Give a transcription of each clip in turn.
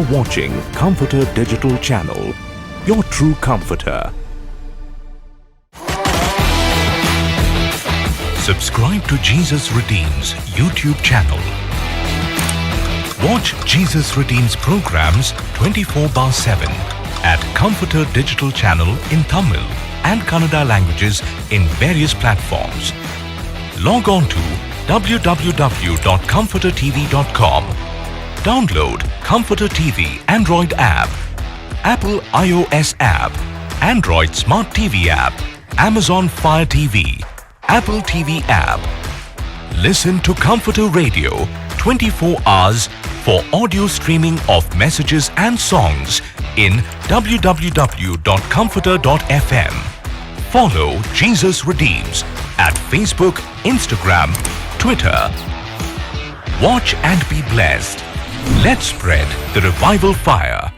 watching Comforter Digital Channel, your true comforter. Subscribe to Jesus Redeems YouTube channel. Watch Jesus Redeems programs 24/7 at Comforter Digital Channel in Tamil and Kannada languages in various platforms. Log on to www.comfortertv.com. Download Comforter TV Android app, Apple iOS app, Android Smart TV app, Amazon Fire TV, Apple TV app. Listen to Comforter Radio 24 hours for audio streaming of messages and songs in www.comforter.fm. Follow Jesus Redeems at Facebook, Instagram, Twitter. Watch and be blessed. Let's spread the revival fire.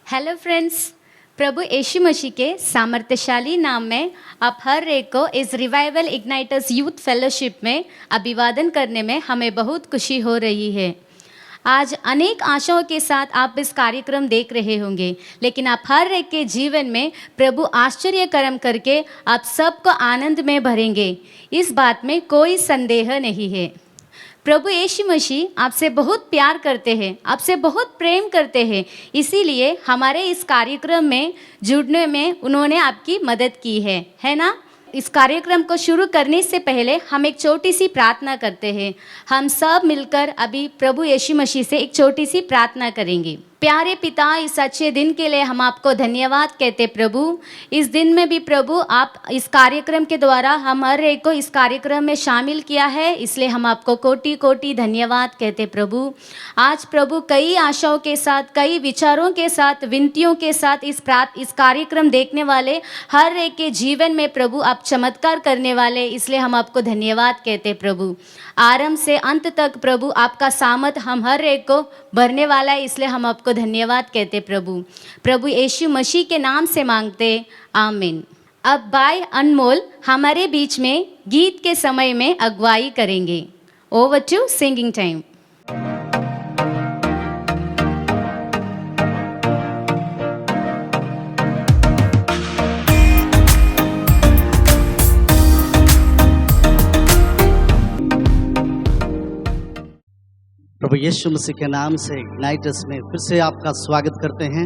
Hello friends, प्रभु यीशु मसीह के सामर्थ्यशाली नाम में आप हर एक को इस revival इग्नाइटर्स youth fellowship में अभिवादन करने में हमें बहुत खुशी हो रही है। आज अनेक आशाओं के साथ आप इस कार्यक्रम देख रहे होंगे, लेकिन आप हर एक के जीवन में प्रभु आश्चर्य कर्म करके आप सबको आनंद में भरेंगे, इस बात में कोई संदेह नहीं है। प्रभु यीशु मसीह आपसे बहुत प्यार करते हैं, आपसे बहुत प्रेम करते हैं, इसीलिए हमारे इस कार्यक्रम में जुड़ने में उन्होंने आपकी मदद की है ना। इस कार्यक्रम को शुरू करने से पहले हम एक छोटी सी प्रार्थना करते हैं। हम सब मिलकर अभी प्रभु यीशु मसीह से एक छोटी सी प्रार्थना करेंगे। प्यारे पिता, इस अच्छे दिन के लिए हम आपको धन्यवाद कहते प्रभु। इस दिन में भी प्रभु आप इस कार्यक्रम के द्वारा हम हर एक को इस कार्यक्रम में शामिल किया है, इसलिए हम आपको कोटि कोटि धन्यवाद कहते प्रभु। आज प्रभु कई आशाओं के साथ, कई विचारों के साथ, विनतियों के साथ इस कार्यक्रम देखने वाले हर एक के जीवन में प्रभु आप चमत्कार करने वाले, इसलिए हम आपको धन्यवाद कहते प्रभु। आरंभ से अंत तक प्रभु आपका सामर्थ हम हर एक को भरने वाला है, इसलिए हम आपको धन्यवाद कहते प्रभु। प्रभु यीशु मसीह के नाम से मांगते, आमीन। अब भाई अनमोल हमारे बीच में गीत के समय में अगुवाई करेंगे। Over to singing time. प्रभु यीशु मसीह के नाम से इग्नाइटर्स में फिर से आपका स्वागत करते हैं।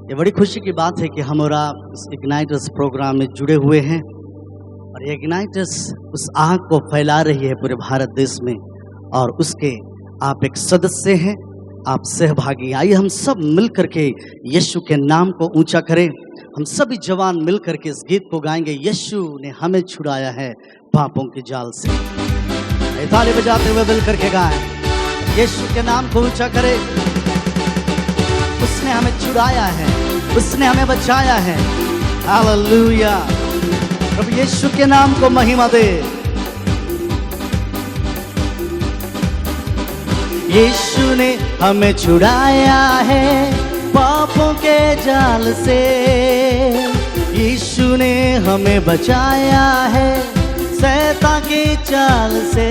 ये बड़ी खुशी की बात है कि हम और आप इस इग्नाइटर्स प्रोग्राम में जुड़े हुए हैं और ये इग्नाइटर्स उस आग को फैला रही है पूरे भारत देश में, और उसके आप एक सदस्य हैं, आप सहभागी। आइए हम सब मिल करके यीशु के नाम को ऊंचा करें। हम सभी जवान मिल करके इस गीत को गाएंगे, यीशु ने हमें छुड़ाया है पापों के जाल से। ताली बजाते हुए मिल करके गाएं, यीशु के नाम को ऊंचा करे। उसने हमें छुड़ाया है, उसने हमें बचाया है। हालेलुया, प्रभु यीशु के नाम को महिमा दे। यीशु ने हमें छुड़ाया है पापों के जाल से, यीशु ने हमें बचाया है शैतान की चाल से।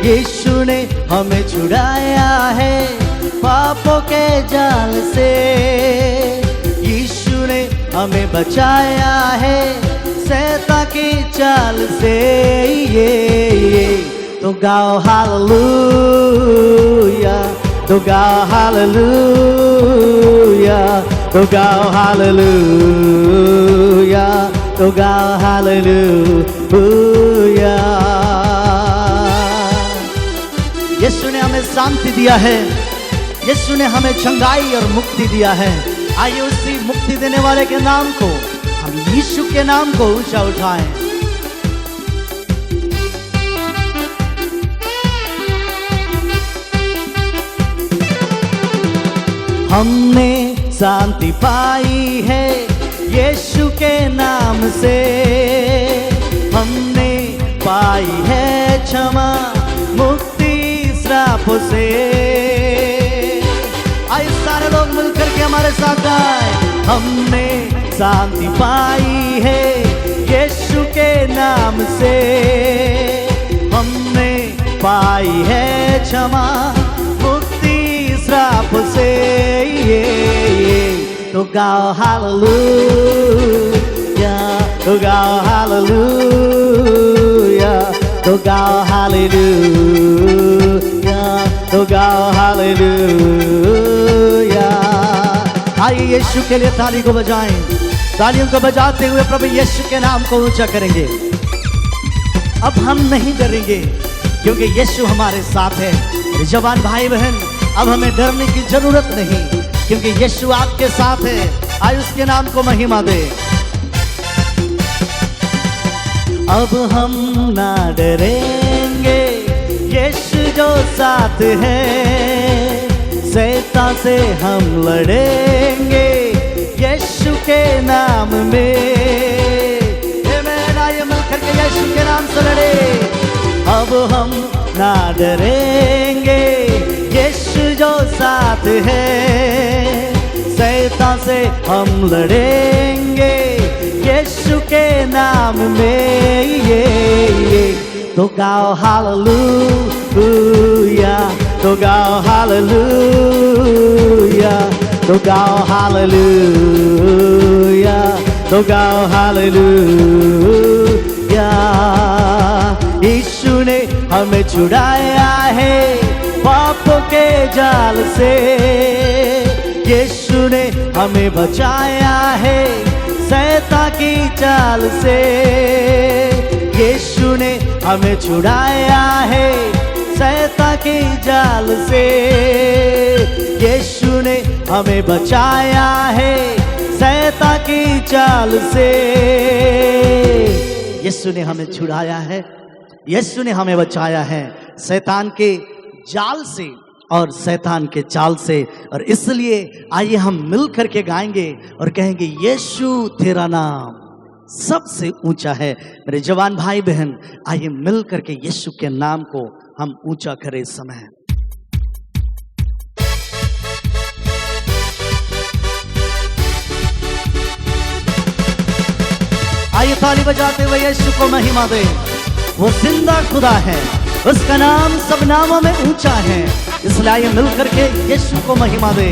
यीशु ने हमें छुड़ाया है पापों के जाल से, यीशु ने हमें बचाया है शैतान की चाल से। ये तो गाओ हालेलुया, तो गाओ हालेलुया, तो गाओ हालेलुया, तो गाओ हालेलुया। यीशु ने हमें शांति दिया है, यीशु ने हमें चंगाई और मुक्ति दिया है। आइए उसी मुक्ति देने वाले के नाम को, हम यीशु के नाम को ऊंचा उठाएं। हमने शांति पाई है यीशु के नाम से, हमने पाई है क्षमा मुक्ति श्रापों से। हमारे साथ गाए। हमने शांति पाई है यीशु के नाम से, हमने पाई है क्षमा मुक्ति श्राप से। तो गाओ हालेलुया, तो गाओ हालेलुया, तो गाओ हालेलुया, तो गाओ हालेलुया। आइए यीशु के लिए ताली को बजाएं। तालियों को बजाते हुए प्रभु यीशु के नाम को ऊंचा करेंगे। अब हम नहीं डरेंगे क्योंकि यीशु हमारे साथ है। मेरे जवान भाई बहन, अब हमें डरने की जरूरत नहीं क्योंकि यीशु आपके साथ है। आइए उसके नाम को महिमा दे। अब हम ना डरेंगे, यीशु जो साथ है। शैतान से हम लड़ेंगे यीशु के नाम में। आइए मिलकर के यीशु के नाम से लड़े। अब हम ना डरेंगे, यीशु जो साथ है। शैतान से हम लड़ेंगे यीशु के नाम में। तो गाओ हालेलुया, तो गाओ हालेलुया, तो गाओ हालेलुया, तो गाओ हालेलुया। यीशु ने हमें छुड़ाया है पापों के जाल से। यीशु ने हमें बचाया है शैतान की चाल से। यीशु ने हमें छुड़ाया है शैतान की जाल से। यीशु ने हमें बचाया है शैतान की चाल से। यीशु ने हमें छुड़ाया है, यीशु ने हमें बचाया है शैतान के जाल से और शैतान के चाल से। और इसलिए आइए हम मिल करके गाएंगे और कहेंगे यीशु तेरा नाम सबसे ऊंचा है। मेरे जवान भाई बहन, आइए मिल करके यीशु के नाम को हम ऊंचा करें इस समय। आइए ताली बजाते हुए यीशु को महिमा दे। वो जिंदा खुदा है, उसका नाम सब नामों में ऊंचा है। इसलिए आइए मिल करके यीशु को महिमा दे।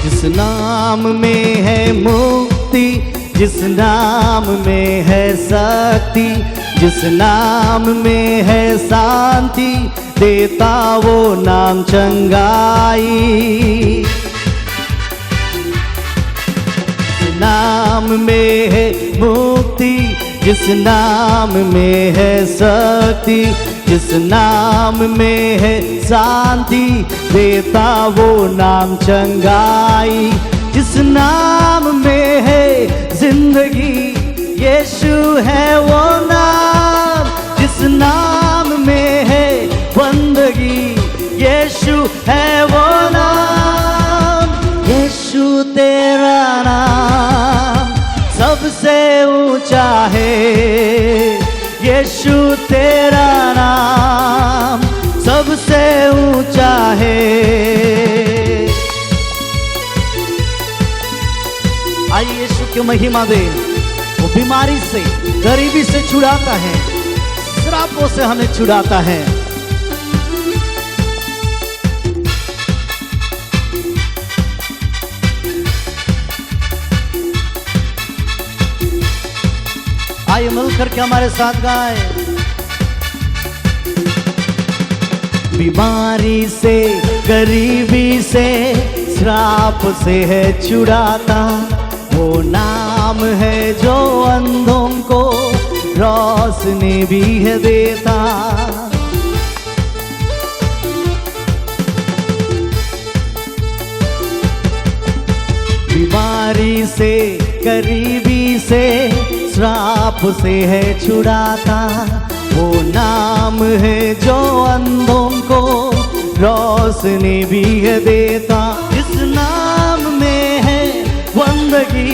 जिस नाम में है मुक्ति, जिस नाम में है शक्ति, जिस नाम में है शांति, देता वो नाम चंगाई। जिस नाम में है मुक्ति, जिस नाम में है शक्ति, जिस नाम में है शांति, देता वो नाम चंगाई। जिस नाम में है जिंदगी, यीशु है वो नाम। जिस नाम में है बंदगी, यीशु है वो नाम। यीशु तेरा नाम सबसे ऊंचा है। यीशु तेरा नाम सबसे ऊंचा है। आइए यीशु की महिमा दे। वो बीमारी से, गरीबी से छुड़ाता है, श्रापों से हमें छुड़ाता है। आइए मिल करके हमारे साथ गाए। बीमारी से, गरीबी से, श्राप से है छुड़ाता वो नाम है जो अंधों को रोशनी भी है देता। बीमारी से, गरीबी से, श्राप से है छुड़ाता वो नाम है जो अंधों को रोशनी भी है देता। इस नाम में है बंदगी,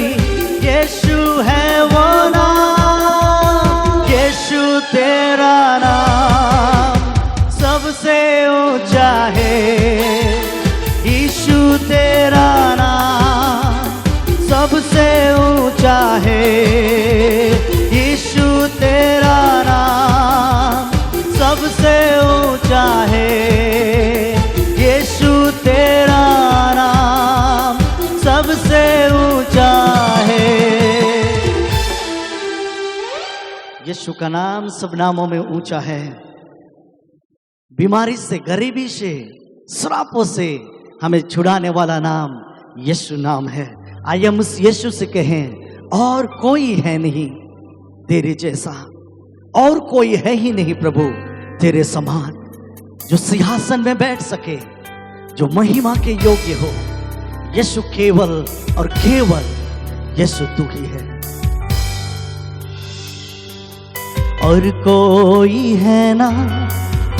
यीशु है वो नाम। नाम सबसे ऊंचा है, यीशु तेरा नाम सबसे ऊंचा है, यीशु तेरा नाम सबसे ऊंचा है, यीशु तेरा नाम सबसे ऊंचा है। यीशु का नाम सब नामों में ऊंचा है। बीमारी से, गरीबी से, श्रापों से हमें छुड़ाने वाला नाम यीशु नाम है। आइए हम उस यीशु से कहें, और कोई है नहीं तेरे जैसा, और कोई है ही नहीं प्रभु तेरे समान, जो सिंहासन में बैठ सके, जो महिमा के योग्य हो। यीशु केवल और केवल यीशु तू ही है। और कोई है ना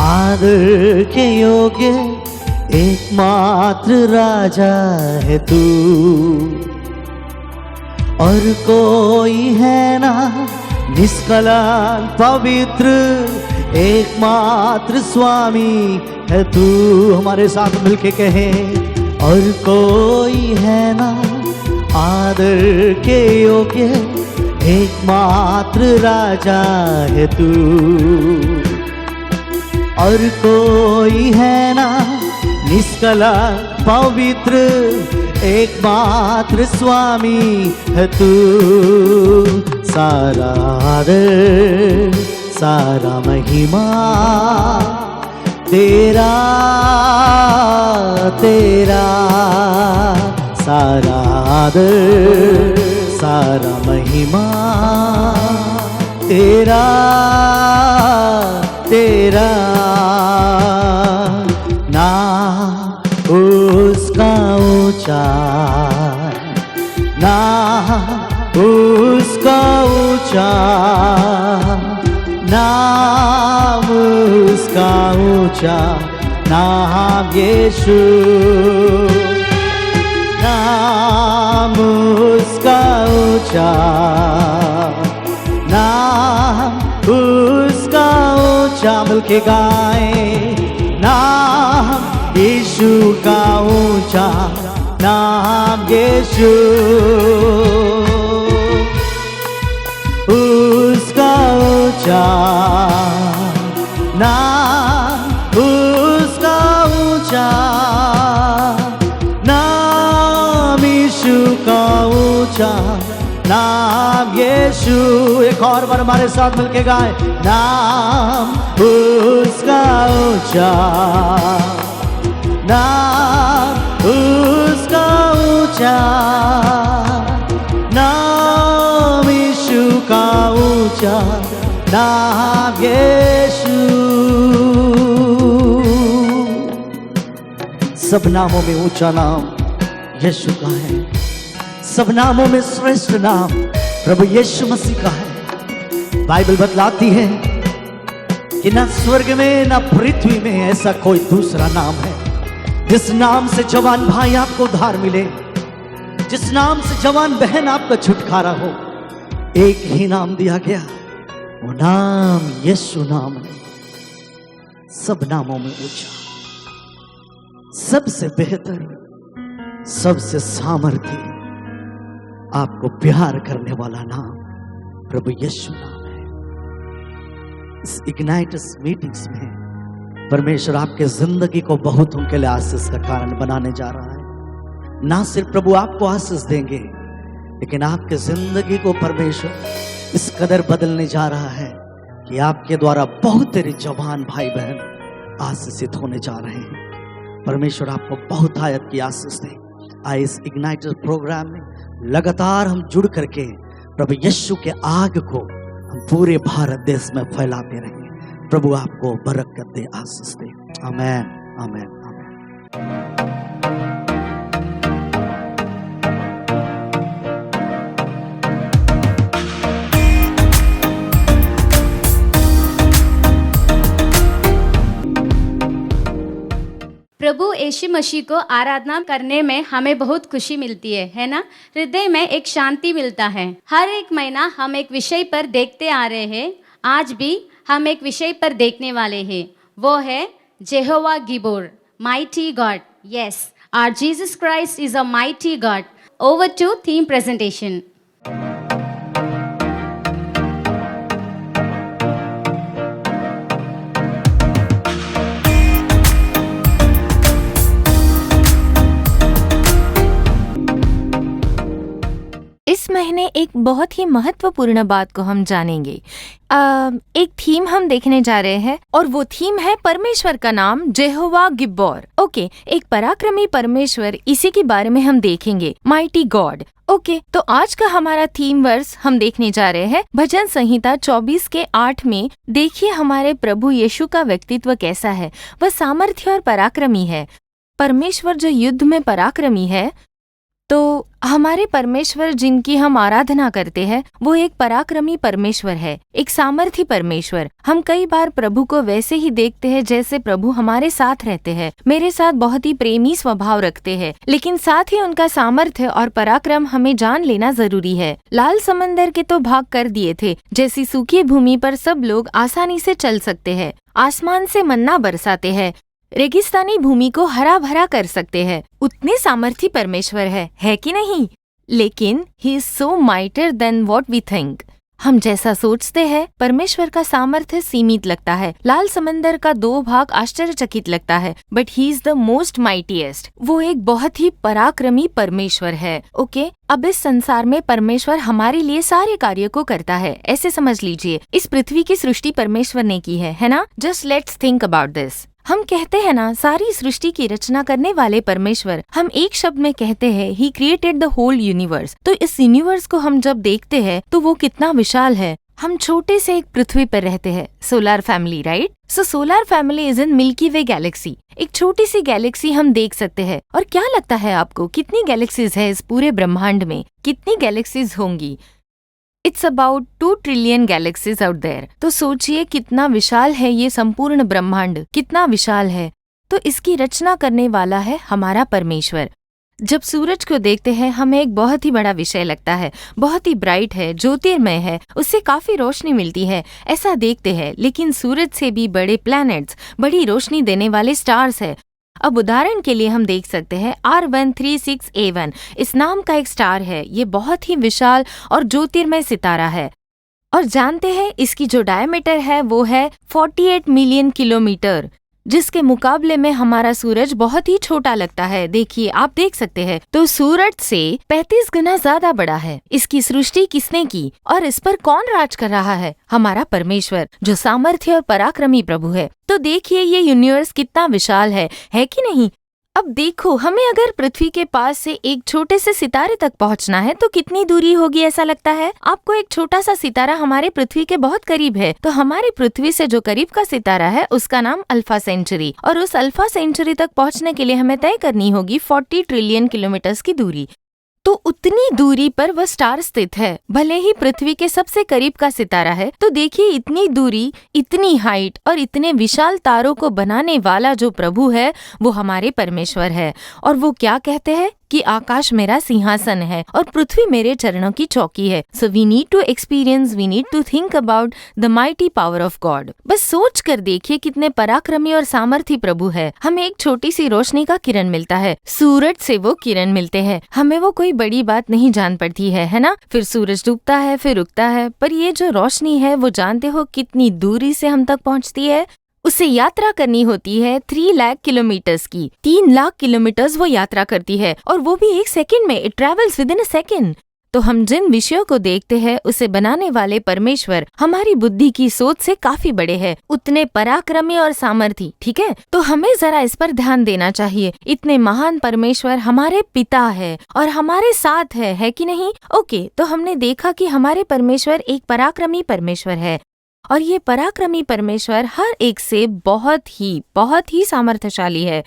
आदर के योग्य, एकमात्र राजा है तू। और कोई है ना निष्कलंक पवित्र, एकमात्र स्वामी है तू। हमारे साथ मिलके कहें, और कोई है ना आदर के योग्य, एकमात्र राजा है तू। और कोई है ना निष्कलंक पवित्र, एकमात्र स्वामी है तू। सारा आदर, सारा महिमा तेरा तेरा, सारा आदर, सारा महिमा तेरा तेरा। ना उसका ऊंचा, ना उसका ऊंचा, नाम उसका ऊंचा, नाम यीशु, नाम उसका ऊंचा, नाम उसका ऊंचा। मिलके गाएं, नाम यीशु का ऊंचा, नाम यीशु उसका ऊंचा, नाम उसका ऊंचा, नाम यीशु का ऊंचा, नाम यीशु। एक और बार हमारे साथ मिलके गाए, नाम उसका ऊंचा, नाम उसका ऊंचा, नाम यीशु का ऊंचा, नाम यीशु। सब नामों में ऊंचा नाम यीशु का है। सब नामों में श्रेष्ठ नाम प्रभु यीशु मसीह का है। बाइबल बतलाती है कि ना स्वर्ग में ना पृथ्वी में ऐसा कोई दूसरा नाम है जिस नाम से जवान भाई आपको उद्धार मिले, जिस नाम से जवान बहन आपका छुटकारा हो। एक ही नाम दिया गया, वो नाम यीशु नाम है। सब नामों में ऊंचा, सबसे बेहतर, सबसे सामर्थी, आपको प्यार करने वाला नाम प्रभु यीशु नाम है। इस इग्नाइटस मीटिंग्स में परमेश्वर आपके जिंदगी को बहुतों के लिए आशीष का कारण बनाने जा रहा है। ना सिर्फ प्रभु आपको आशीष देंगे, लेकिन आपके जिंदगी को परमेश्वर इस कदर बदलने जा रहा है कि आपके द्वारा बहुत तेरे जवान भाई बहन आशीषित होने जा रहे हैं। परमेश्वर आपको बहुत आयत की आशीष दे। आए इस इग्नाइटर प्रोग्राम में लगातार हम जुड़ करके प्रभु यीशु के आग को हम पूरे भारत देश में फैलाते रहें। प्रभु आपको बरकत दे, आशीष दे। आमेन, आमेन, आमेन। प्रभु यीशु मसीह को आराधना करने में हमें बहुत खुशी मिलती है ना। हृदय में एक शांति मिलता है। हर एक महीना हम एक विषय पर देखते आ रहे हैं। आज भी हम एक विषय पर देखने वाले हैं, वो है Jehovah Gibbor, mighty God. Yes, our Jesus Christ is a mighty God. Over to theme presentation. इस महीने एक बहुत ही महत्वपूर्ण बात को हम जानेंगे. एक थीम हम देखने जा रहे हैं और वो थीम है परमेश्वर का नाम जेहोवा गिब्बोर. ओके, एक पराक्रमी परमेश्वर, इसी के बारे में हम देखेंगे, माइटी गॉड. ओके, तो आज का हमारा थीम वर्स हम देखने जा रहे हैं भजन संहिता 24:8 में. देखिए हमारे प्रभु यीशु का व्यक्तित्व कैसा है. वह सामर्थ्य और पराक्रमी है. परमेश्वर जो युद्ध में पराक्रमी है, तो हमारे परमेश्वर जिनकी हम आराधना करते हैं वो एक पराक्रमी परमेश्वर है, एक सामर्थी परमेश्वर. हम कई बार प्रभु को वैसे ही देखते हैं जैसे प्रभु हमारे साथ रहते हैं, मेरे साथ बहुत ही प्रेमी स्वभाव रखते हैं, लेकिन साथ ही उनका सामर्थ्य और पराक्रम हमें जान लेना जरूरी है. लाल समंदर के तो भाग कर दिए थे, जैसी सूखी भूमि पर सब लोग आसानी से चल सकते हैं. आसमान से मन्ना बरसाते हैं, रेगिस्तानी भूमि को हरा भरा कर सकते हैं. उतने सामर्थी परमेश्वर है कि नहीं? लेकिन he is so mightier than what we think. हम जैसा सोचते हैं परमेश्वर का सामर्थ्य सीमित लगता है. लाल समंदर का 2 भाग आश्चर्यचकित लगता है, but he is the most mightiest. वो एक बहुत ही पराक्रमी परमेश्वर है. ओके, अब इस संसार में परमेश्वर हमारे लिए सारे कार्य को करता है. ऐसे समझ लीजिए, इस पृथ्वी की सृष्टि परमेश्वर ने की है ना? Just let's think about this. हम कहते हैं ना, सारी सृष्टि की रचना करने वाले परमेश्वर, हम एक शब्द में कहते हैं he created the whole universe. तो इस यूनिवर्स को हम जब देखते हैं तो वो कितना विशाल है. हम छोटे से एक पृथ्वी पर रहते हैं, solar family, right? So solar family is in milky way Galaxy. एक छोटी सी गैलेक्सी हम देख सकते हैं. और क्या लगता है आपको, कितनी गैलेक्सीज है इस पूरे ब्रह्मांड में? कितनी गैलेक्सीज होंगी? It's about 2 trillion galaxies out there. तो सोचिए कितना विशाल है ये संपूर्ण ब्रह्मांड, कितना विशाल है. तो इसकी रचना करने वाला है हमारा परमेश्वर. जब सूरज को देखते हैं हमें एक बहुत ही बड़ा विषय लगता है, बहुत ही ब्राइट है, ज्योतिर्मय है, उससे काफी रोशनी मिलती है, ऐसा देखते हैं. लेकिन सूरज से भी बड़े प्लैनेट्स, बड़ी रोशनी देने वाले स्टार्स है. अब उदाहरण के लिए हम देख सकते हैं R136A1 इस नाम का एक स्टार है. ये बहुत ही विशाल और ज्योतिर्मय सितारा है. और जानते हैं इसकी जो डायमीटर है वो है 48 मिलियन किलोमीटर, जिसके मुकाबले में हमारा सूरज बहुत ही छोटा लगता है. देखिए, आप देख सकते हैं, तो सूरज से 35 गुना ज्यादा बड़ा है. इसकी सृष्टि किसने की और इस पर कौन राज कर रहा है? हमारा परमेश्वर, जो सामर्थ्य और पराक्रमी प्रभु है. तो देखिए ये यूनिवर्स कितना विशाल है कि नहीं? अब देखो, हमें अगर पृथ्वी के पास से एक छोटे से सितारे तक पहुंचना है तो कितनी दूरी होगी ऐसा लगता है आपको? एक छोटा सा सितारा हमारे पृथ्वी के बहुत करीब है. तो हमारी पृथ्वी से जो करीब का सितारा है उसका नाम अल्फा सेंचुरी, और उस अल्फा सेंचुरी तक पहुंचने के लिए हमें तय करनी होगी 40 ट्रिलियन किलोमीटर्स की दूरी. तो उतनी दूरी पर वह स्टार स्थित है, भले ही पृथ्वी के सबसे करीब का सितारा है. तो देखिए, इतनी दूरी, इतनी हाइट और इतने विशाल तारों को बनाने वाला जो प्रभु है वो हमारे परमेश्वर है. और वो क्या कहते हैं कि आकाश मेरा सिंहासन है और पृथ्वी मेरे चरणों की चौकी है. So we need to experience, we need to think about the mighty power of God. बस सोच कर देखिए कितने पराक्रमी और सामर्थी प्रभु है. हमें एक छोटी सी रोशनी का किरण मिलता है, सूरज से वो किरण मिलते हैं, हमें वो कोई बड़ी बात नहीं जान पड़ती है ना? फिर सूरज डूबता है, फिर उगता है, पर ये जो रोशनी है वो जानते हो कितनी दूरी से हम तक पहुंचती है? उसे यात्रा करनी होती है 3 लाख किलोमीटर्स की. 3 लाख किलोमीटर्स वो यात्रा करती है, और वो भी 1 सेकंड में. It travels with in a second. तो हम जिन विषयों को देखते हैं उसे बनाने वाले परमेश्वर हमारी बुद्धि की सोच से काफी बड़े हैं, उतने पराक्रमी और सामर्थी. ठीक है, तो हमें जरा इस पर ध्यान देना चाहिए. इतने महान परमेश्वर हमारे पिता है और हमारे साथ है कि नहीं? ओके, तो हमने देखा कि हमारे परमेश्वर एक पराक्रमी परमेश्वर है, और ये पराक्रमी परमेश्वर हर एक से बहुत ही सामर्थ्यशाली है.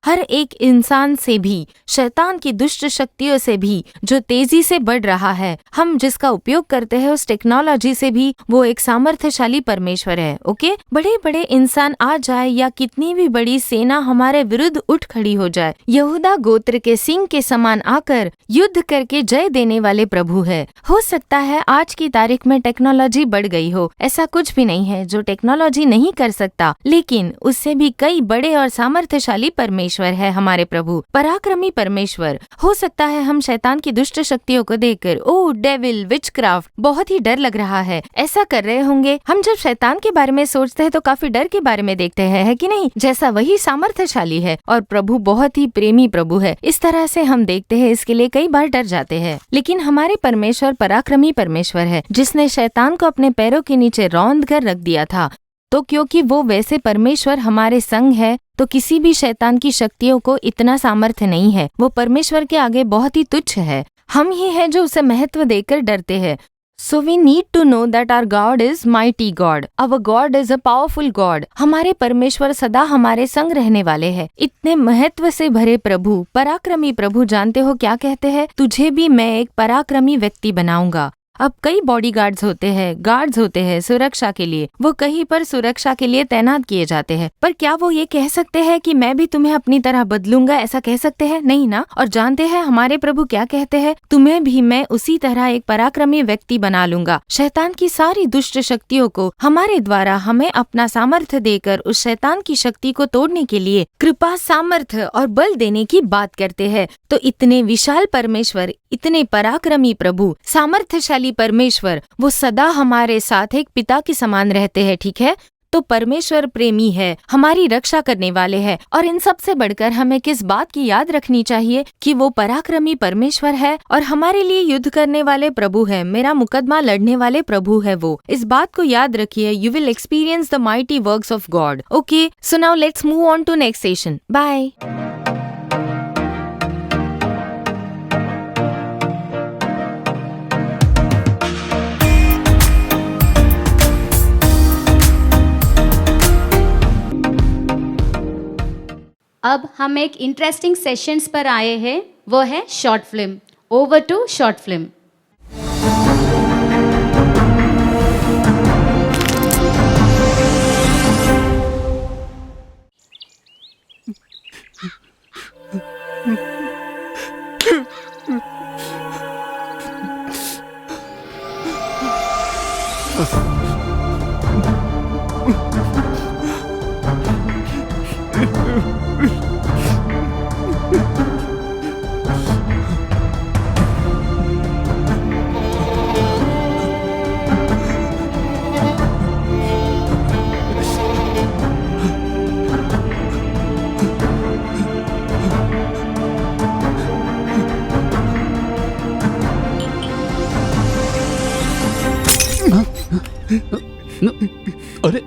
हर एक इंसान से भी, शैतान की दुष्ट शक्तियों से भी जो तेजी से बढ़ रहा है, हम जिसका उपयोग करते हैं उस टेक्नोलॉजी से भी वो एक सामर्थ्यशाली परमेश्वर है। ओके, बड़े बड़े इंसान आ जाए या कितनी भी बड़ी सेना हमारे विरुद्ध उठ खड़ी हो जाए, यहूदा गोत्र के सिंह के समान आकर युद्ध करके जय देने वाले प्रभु है। हो सकता है आज की तारीख में टेक्नोलॉजी बढ़ गई हो, ऐसा कुछ भी नहीं है जो टेक्नोलॉजी नहीं कर सकता, लेकिन उससे भी कई बड़े और सामर्थ्यशाली परमेश्वर है हमारे प्रभु, पराक्रमी परमेश्वर। हो सकता है हम शैतान की दुष्ट शक्तियों को देखकर ओ डेविल, विचक्राफ्ट, बहुत ही डर लग रहा है, ऐसा कर रहे होंगे। हम जब शैतान के बारे में सोचते हैं तो काफी डर के बारे में देखते हैं, है कि नहीं? जैसा वही सामर्थ्यशाली है और प्रभु बहुत ही प्रेमी प्रभु है, इस तरह से हम देखते हैं, इसके लिए कई बार डर जाते हैं। लेकिन हमारे परमेश्वर पराक्रमी परमेश्वर है, जिसने शैतान को अपने पैरों के नीचे रौंद कर रख दिया था। तो क्योंकि वो वैसे परमेश्वर हमारे संग है, तो किसी भी शैतान की शक्तियों को इतना सामर्थ्य नहीं है। वो परमेश्वर के आगे बहुत ही तुच्छ है। हम ही हैं जो उसे महत्व देकर डरते हैं। So we need to know that our God is mighty God. Our God is a powerful God. हमारे परमेश्वर सदा हमारे संग रहने वाले हैं। इतने महत्व से भरे प्रभु, पराक्रमी प्रभु, जानते हो क्या कहते हैं? तुझे भी मैं एक पराक्रमी व्यक्ति बनाऊंगा। अब कई बॉडीगार्ड्स होते हैं, गार्ड्स होते हैं सुरक्षा के लिए, वो कहीं पर सुरक्षा के लिए तैनात किए जाते हैं, पर क्या वो ये कह सकते हैं कि मैं भी तुम्हें अपनी तरह बदलूंगा? ऐसा कह सकते हैं? नहीं ना। और जानते हैं हमारे प्रभु क्या कहते हैं? तुम्हें भी मैं उसी तरह एक पराक्रमी व्यक्ति बना लूंगा। शैतान की सारी दुष्ट शक्तियों को हमारे द्वारा हमें अपना सामर्थ्य देकर उस शैतान की शक्ति को तोड़ने के लिए कृपा, सामर्थ्य और बल देने की बात करते हैं। तो इतने विशाल परमेश्वर, इतने पराक्रमी प्रभु, सामर्थ्यशाली परमेश्वर, वो सदा हमारे साथ एक पिता के समान रहते हैं। ठीक है, तो परमेश्वर प्रेमी है, हमारी रक्षा करने वाले हैं। और इन सब से बढ़कर हमें किस बात की याद रखनी चाहिए कि वो पराक्रमी परमेश्वर है और हमारे लिए युद्ध करने वाले प्रभु है, मेरा मुकदमा लड़ने वाले प्रभु है वो। इस बात को याद रखिए। You will experience the mighty works of God. Okay, so now let's move on to next session. Bye. अब हम एक इंटरेस्टिंग सेशंस पर आए हैं, वो है short film. Over to short film. अरे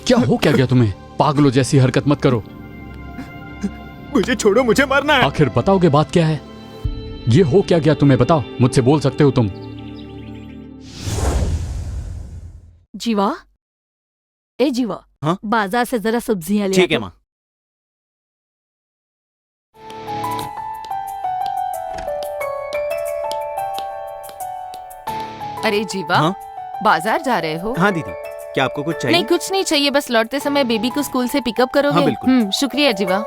क्या हो क्या गया तुम्हें? पागलों जैसी हरकत मत करो। मुझे छोड़ो, मुझे मरना है। आखिर बताओगे बात क्या है? ये हो क्या गया तुम्हें? बताओ, मुझसे बोल सकते हो तुम। जीवा, ए जीवा, हाँ? बाजार से जरा सब्जियां ले। ठीक है माँ। अरे जीवा, हाँ? बाजार जा रहे हो? हाँ दीदी, क्या आपको कुछ चाहिए? नहीं, कुछ नहीं चाहिए, बस लौटते समय बेबी को स्कूल से पिकअप करोगे? हाँ, बिल्कुल। शुक्रिया जीवा।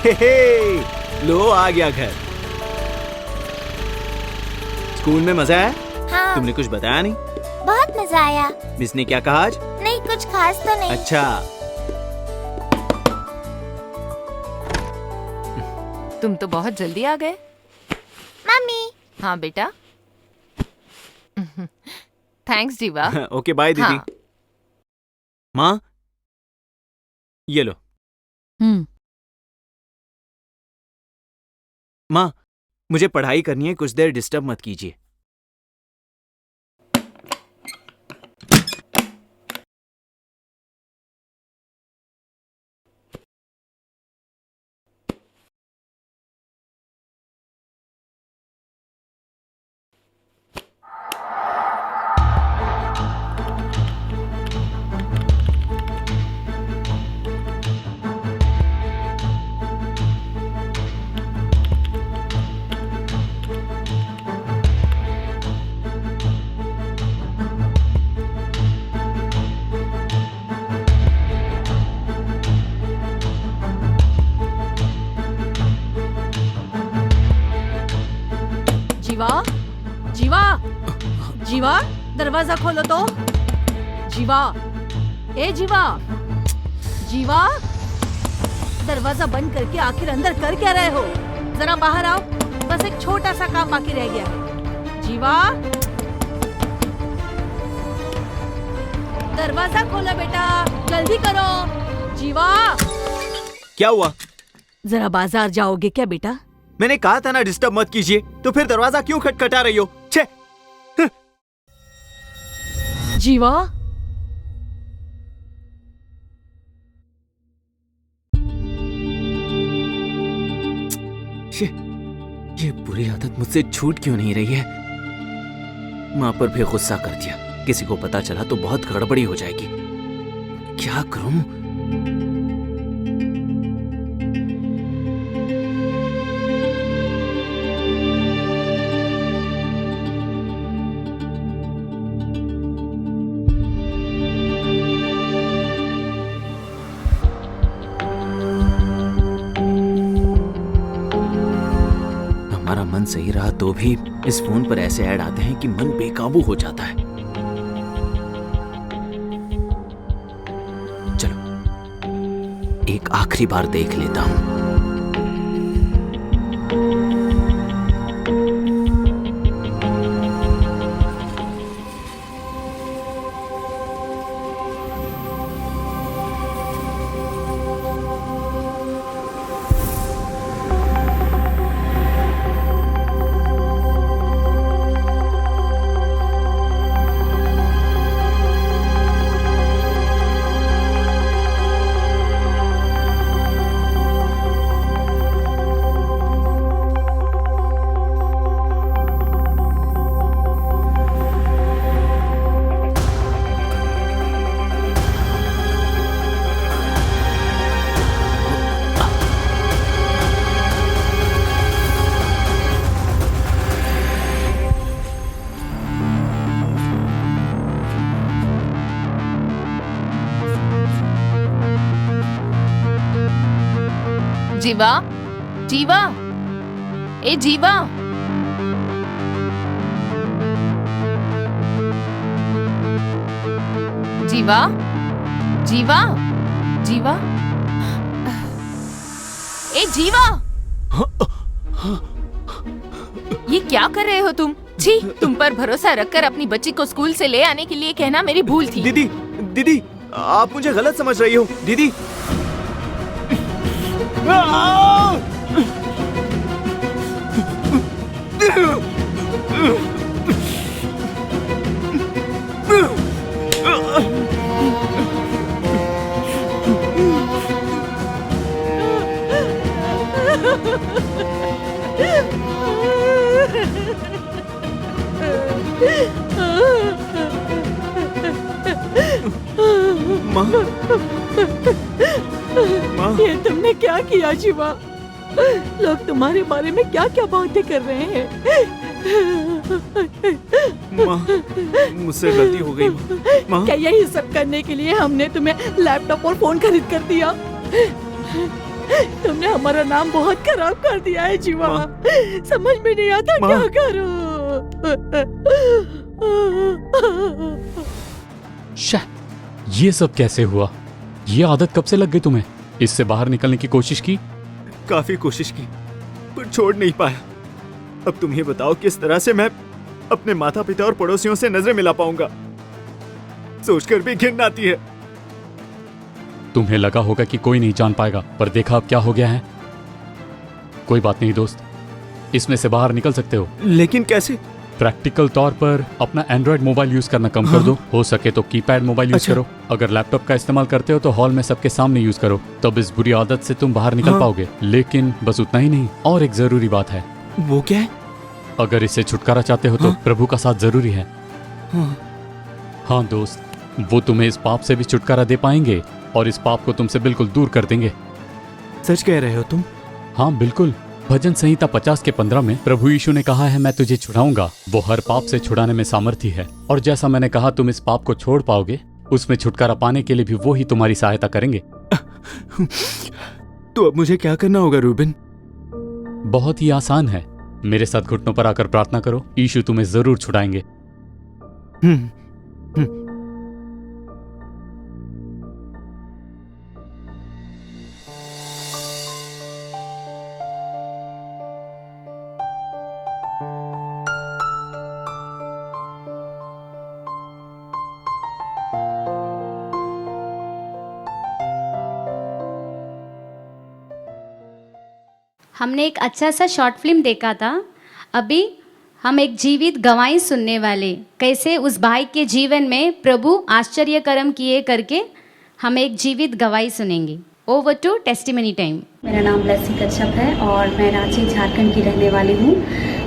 हे, लो आ गया घर। स्कूल में मजा आया? हाँ, तुमने कुछ बताया नहीं। बहुत मजा आया। मिस ने क्या कहा आज? नहीं, कुछ खास तो नहीं। अच्छा, तुम तो बहुत जल्दी आ गए। मम्मी। हाँ बेटा। थैंक्स जीवा। ओके बाय दीदी। हाँ। माँ, ये लो। माँ, मुझे पढ़ाई करनी है, कुछ देर डिस्टर्ब मत कीजिए। जीवा, जीवा, जीवा, दरवाजा खोलो तो। जीवा, ए जीवा, जीवा, दरवाजा बंद करके आखिर अंदर कर क्या रहे हो? जरा बाहर आओ, बस एक छोटा सा काम बाकी रह गया है। जीवा, दरवाजा खोलो बेटा, जल्दी करो। जीवा, क्या हुआ? जरा बाजार जाओगे क्या बेटा? मैंने कहा था ना डिस्टर्ब मत कीजिए, तो फिर दरवाजा क्यों खटखटा रही हो? छे! जीवा, ये बुरी आदत मुझसे छूट क्यों नहीं रही है? माँ पर भी गुस्सा कर दिया। किसी को पता चला तो बहुत गड़बड़ी हो जाएगी। क्या करूं? हमारा मन सही रहा तो भी इस फोन पर ऐसे ऐड आते हैं कि मन बेकाबू हो जाता है। चलो एक आखिरी बार देख लेता हूं। जीवा, जीवा, ए जीवा, जीवा, जीवा, जीवा, ए जीवा, ये क्या कर रहे हो तुम? छी, तुम पर भरोसा रखकर अपनी बच्ची को स्कूल से ले आने के लिए कहना मेरी भूल थी। दीदी, दीदी, आप मुझे गलत समझ रही हो। दीदी, माँ, माँ, ये तुमने क्या किया जीवा? लोग तुम्हारे बारे में क्या क्या बातें कर रहे हैं? माँ, मुझसे गलती हो गई माँ। क्या यही सब करने के लिए हमने तुम्हें लैपटॉप और फोन खरीद कर दिया? तुमने हमारा नाम बहुत खराब कर दिया है जीवा। समझ में नहीं आता क्या करूं। ये सब कैसे हुआ? ये आदत कब से लग गई तुम्हें? इससे बाहर निकलने की कोशिश की? काफी कोशिश की पर छोड़ नहीं पाया। अब तुम ही बताओ किस तरह से मैं अपने माता पिता और पड़ोसियों से नजरें मिला पाऊंगा। सोचकर भी घिन आती है। तुम्हें लगा होगा कि कोई नहीं जान पाएगा, पर देखा अब क्या हो गया है। कोई बात नहीं दोस्त, इसमें से बाहर निकल सकते हो। लेकिन कैसे? प्रैक्टिकल तौर पर अपना एंड्रॉयड मोबाइल यूज करना कम कर दो। हो सके तो कीपैड मोबाइल यूज करो। अगर लैपटॉप का इस्तेमाल करते हो तो हॉल में सबके सामने यूज करो, तब इस बुरी आदत से तुम बाहर निकल पाओगे। लेकिन बस उतना ही नहीं, और एक जरूरी बात है। वो क्या है? अगर इससे छुटकारा चाहते हो तो प्रभु का साथ जरूरी है। हाँ दोस्त, वो तुम्हें इस पाप से भी छुटकारा दे पाएंगे और इस पाप को तुमसे बिल्कुल दूर कर देंगे। सच कह रहे हो तुम? हाँ बिल्कुल। भजन संहिता 50:15 में प्रभु यीशु ने कहा है, मैं तुझे छुड़ाऊंगा। वो हर पाप से छुड़ाने में सामर्थी है। और जैसा मैंने कहा, तुम इस पाप को छोड़ पाओगे, उसमें छुटकारा पाने के लिए भी वो ही तुम्हारी सहायता करेंगे। तो अब मुझे क्या करना होगा रूबिन? बहुत ही आसान है। मेरे साथ घुटनों पर आकर प्रार्थना करो, यीशु तुम्हें जरूर छुड़ाएंगे। हम्म, हम्म। हमने एक अच्छा सा शॉर्ट फिल्म देखा था। अभी हम एक जीवित गवाही सुनने वाले, कैसे उस भाई के जीवन में प्रभु आश्चर्य कर्म किए करके हम एक जीवित गवाही सुनेंगे। Over to testimony time. मेरा नाम लस्सी कच्छप है और मैं रांची झारखंड की रहने वाली हूँ।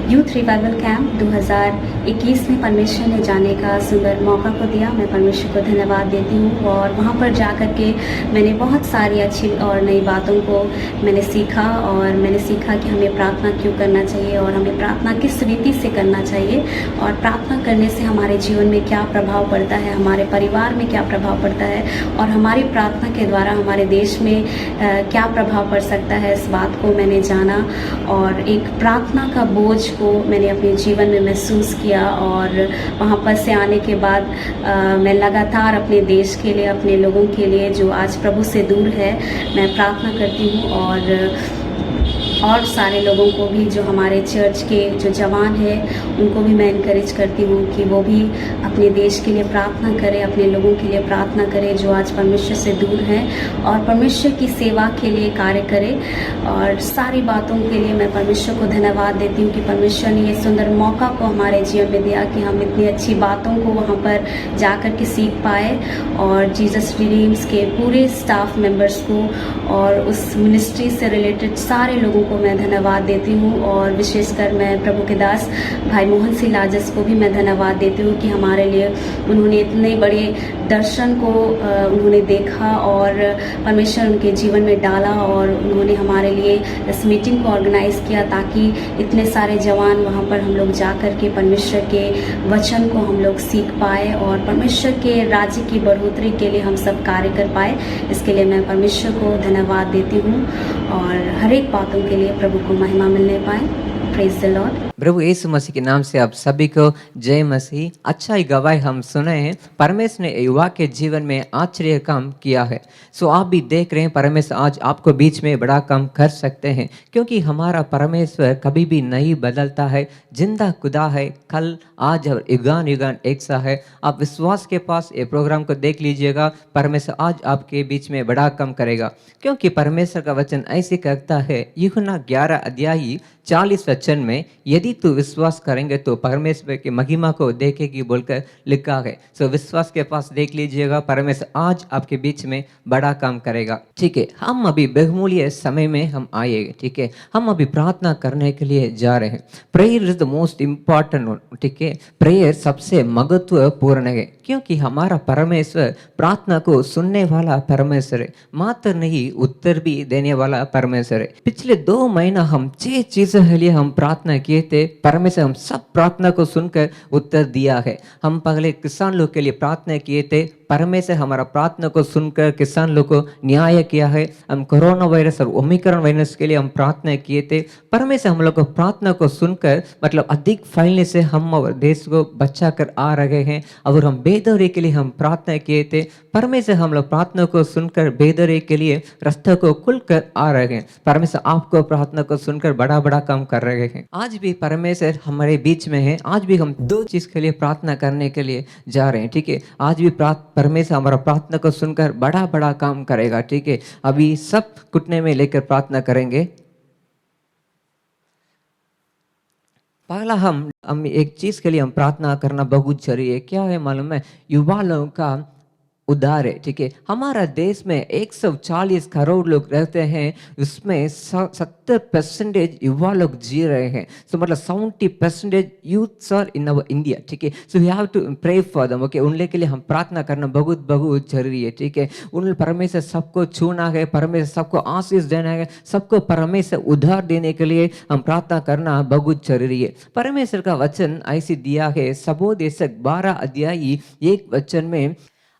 यूथ रिवाइवल कैंप 2021 में परमेश्वर ने जाने का सुंदर मौका को दिया। मैं परमेश्वर को धन्यवाद देती हूँ और वहाँ पर जा कर के मैंने बहुत सारी अच्छी और नई बातों को मैंने सीखा और मैंने सीखा कि हमें प्रार्थना क्यों करना चाहिए और हमें प्रार्थना किस रीति से करना चाहिए और प्रार्थना करने से हमारे जीवन में क्या प्रभाव पड़ता है, हमारे परिवार में क्या प्रभाव पड़ता है और हमारी प्रार्थना के द्वारा हमारे देश में क्या प्रभाव पड़ सकता है। इस बात को मैंने जाना और एक प्रार्थना का बोझ को मैंने अपने जीवन में महसूस किया और वहाँ पर से आने के बाद मैं लगातार अपने देश के लिए, अपने लोगों के लिए जो आज प्रभु से दूर है, मैं प्रार्थना करती हूँ और सारे लोगों को भी जो हमारे चर्च के जो जवान हैं उनको भी मैं इनकरेज करती हूँ कि वो भी अपने देश के लिए प्रार्थना करें, अपने लोगों के लिए प्रार्थना करें जो आज परमेश्वर से दूर हैं और परमेश्वर की सेवा के लिए कार्य करें। और सारी बातों के लिए मैं परमेश्वर को धन्यवाद देती हूँ कि परमेश्वर ने ये सुंदर मौका को हमारे जीवन में दिया कि हम इतनी अच्छी बातों को वहाँ पर जा कर के सीख पाए और जीसस रिडीम्स के पूरे स्टाफ मेंबर्स को और उस मिनिस्ट्री से रिलेटेड सारे लोगों को मैं धन्यवाद देती हूँ और विशेषकर मैं प्रभु के दास भाई मोहन सिंह लाजस को भी मैं धन्यवाद देती हूँ कि हमारे लिए उन्होंने इतने बड़े दर्शन को उन्होंने देखा और परमेश्वर उनके जीवन में डाला और उन्होंने हमारे लिए इस मीटिंग को ऑर्गेनाइज़ किया ताकि इतने सारे जवान वहाँ पर हम लोग जा कर के परमेश्वर के वचन को हम लोग सीख पाए और परमेश्वर के राज्य की बढ़ोतरी के लिए हम सब कार्य कर पाए। इसके लिए मैं परमेश्वर को धन्यवाद देती हूँ और हर एक बातों के लिए प्रभु को महिमा मिलने पाए। Praise the Lord. प्रभु यीशु मसीह के नाम से आप सभी को जय मसीह। अच्छा ही गवाही हम सुने हैं, परमेश्वर ने युवा के जीवन में आश्चर्य काम किया है। सो आप भी देख रहे हैं परमेश्वर आज आपको बीच में बड़ा काम कर सकते हैं क्योंकि हमारा परमेश्वर कभी भी नहीं बदलता है, जिंदा खुदा है, कल आज और युगान युगान एक सा है। आप विश्वास के पास ये प्रोग्राम को देख लीजिएगा, परमेश्वर आज आपके बीच में बड़ा काम करेगा क्योंकि परमेश्वर का वचन ऐसे कहता है यूहन्ना 11 अध्याय 40 वचन में, यदि तू विश्वास करेंगे तो परमेश्वर की महिमा को देखेगी बोलकर लिखा है। सो विश्वास के पास देख लीजिएगा, परमेश्वर आज आपके बीच में बड़ा काम करेगा। ठीक है, हम अभी बहुमूल्य समय में हम आएंगे। ठीक है, हम अभी प्रार्थना करने के लिए जा रहे हैं। Prayer is the most important one. ठीक है, प्रेयर सबसे महत्वपूर्ण है क्योंकि हमारा परमेश्वर प्रार्थना को सुनने वाला परमेश्वर है, मात्र नहीं उत्तर भी देने वाला परमेश्वर है। पिछले 2 महीना हम 6 चीजों के लिए हम प्रार्थना किए थे, परमेश्वर हम सब प्रार्थना को सुनकर उत्तर दिया है। हम पहले किसान लोग के लिए प्रार्थना किए थे, परमेश्वर हमारा प्रार्थना को सुनकर किसान लोग को न्याय किया है। हम कोरोना वायरस और ओमिक्रॉन वायरस के लिए हम प्रार्थना किए थे, परमेश्वर हम लोग को प्रार्थना को सुनकर मतलब अधिक फैलने से हम और देश को बचा कर आ रहे हैं। और हम बेदौरी के लिए हम प्रार्थना किए थे, परमेश्वर हम लोग प्रार्थना को सुनकर बेदौरी के लिए रास्ते को खुल कर आ रहे हैं। परमेश्वर आपको प्रार्थना को सुनकर बड़ा बड़ा काम कर रहे हैं। आज भी परमेश्वर हमारे बीच में है, आज भी हम 2 चीज के लिए प्रार्थना करने के लिए जा रहे हैं। ठीक है, आज भी परमेश्वर हमारा प्रार्थना को सुनकर बड़ा बड़ा काम करेगा। ठीक है, अभी सब घुटने में लेकर प्रार्थना करेंगे। पहला हम एक चीज के लिए हम प्रार्थना करना बहुत जरूरी है। क्या है मालूम है? युवा लोगों का उद्धार है। ठीक है, हमारा देश में 140 करोड़ लोग रहते हैं, उसमें 70% युवा लोग जी रहे हैं। सो मतलब 70% youths are in our India. ठीक है, so we have to pray for them. Okay, उनके के लिए हम प्रार्थना करना बहुत बहुत जरूरी है। ठीक है, उन परमेश्वर सबको छूना है, परमेश्वर सबको आशीष देना है, सबको परमेश्वर उद्धार देने के लिए हम प्रार्थना करना बहुत जरूरी है। परमेश्वर का वचन ऐसे दिया है, सबोदेशक 12 अध्याय 1 वचन में,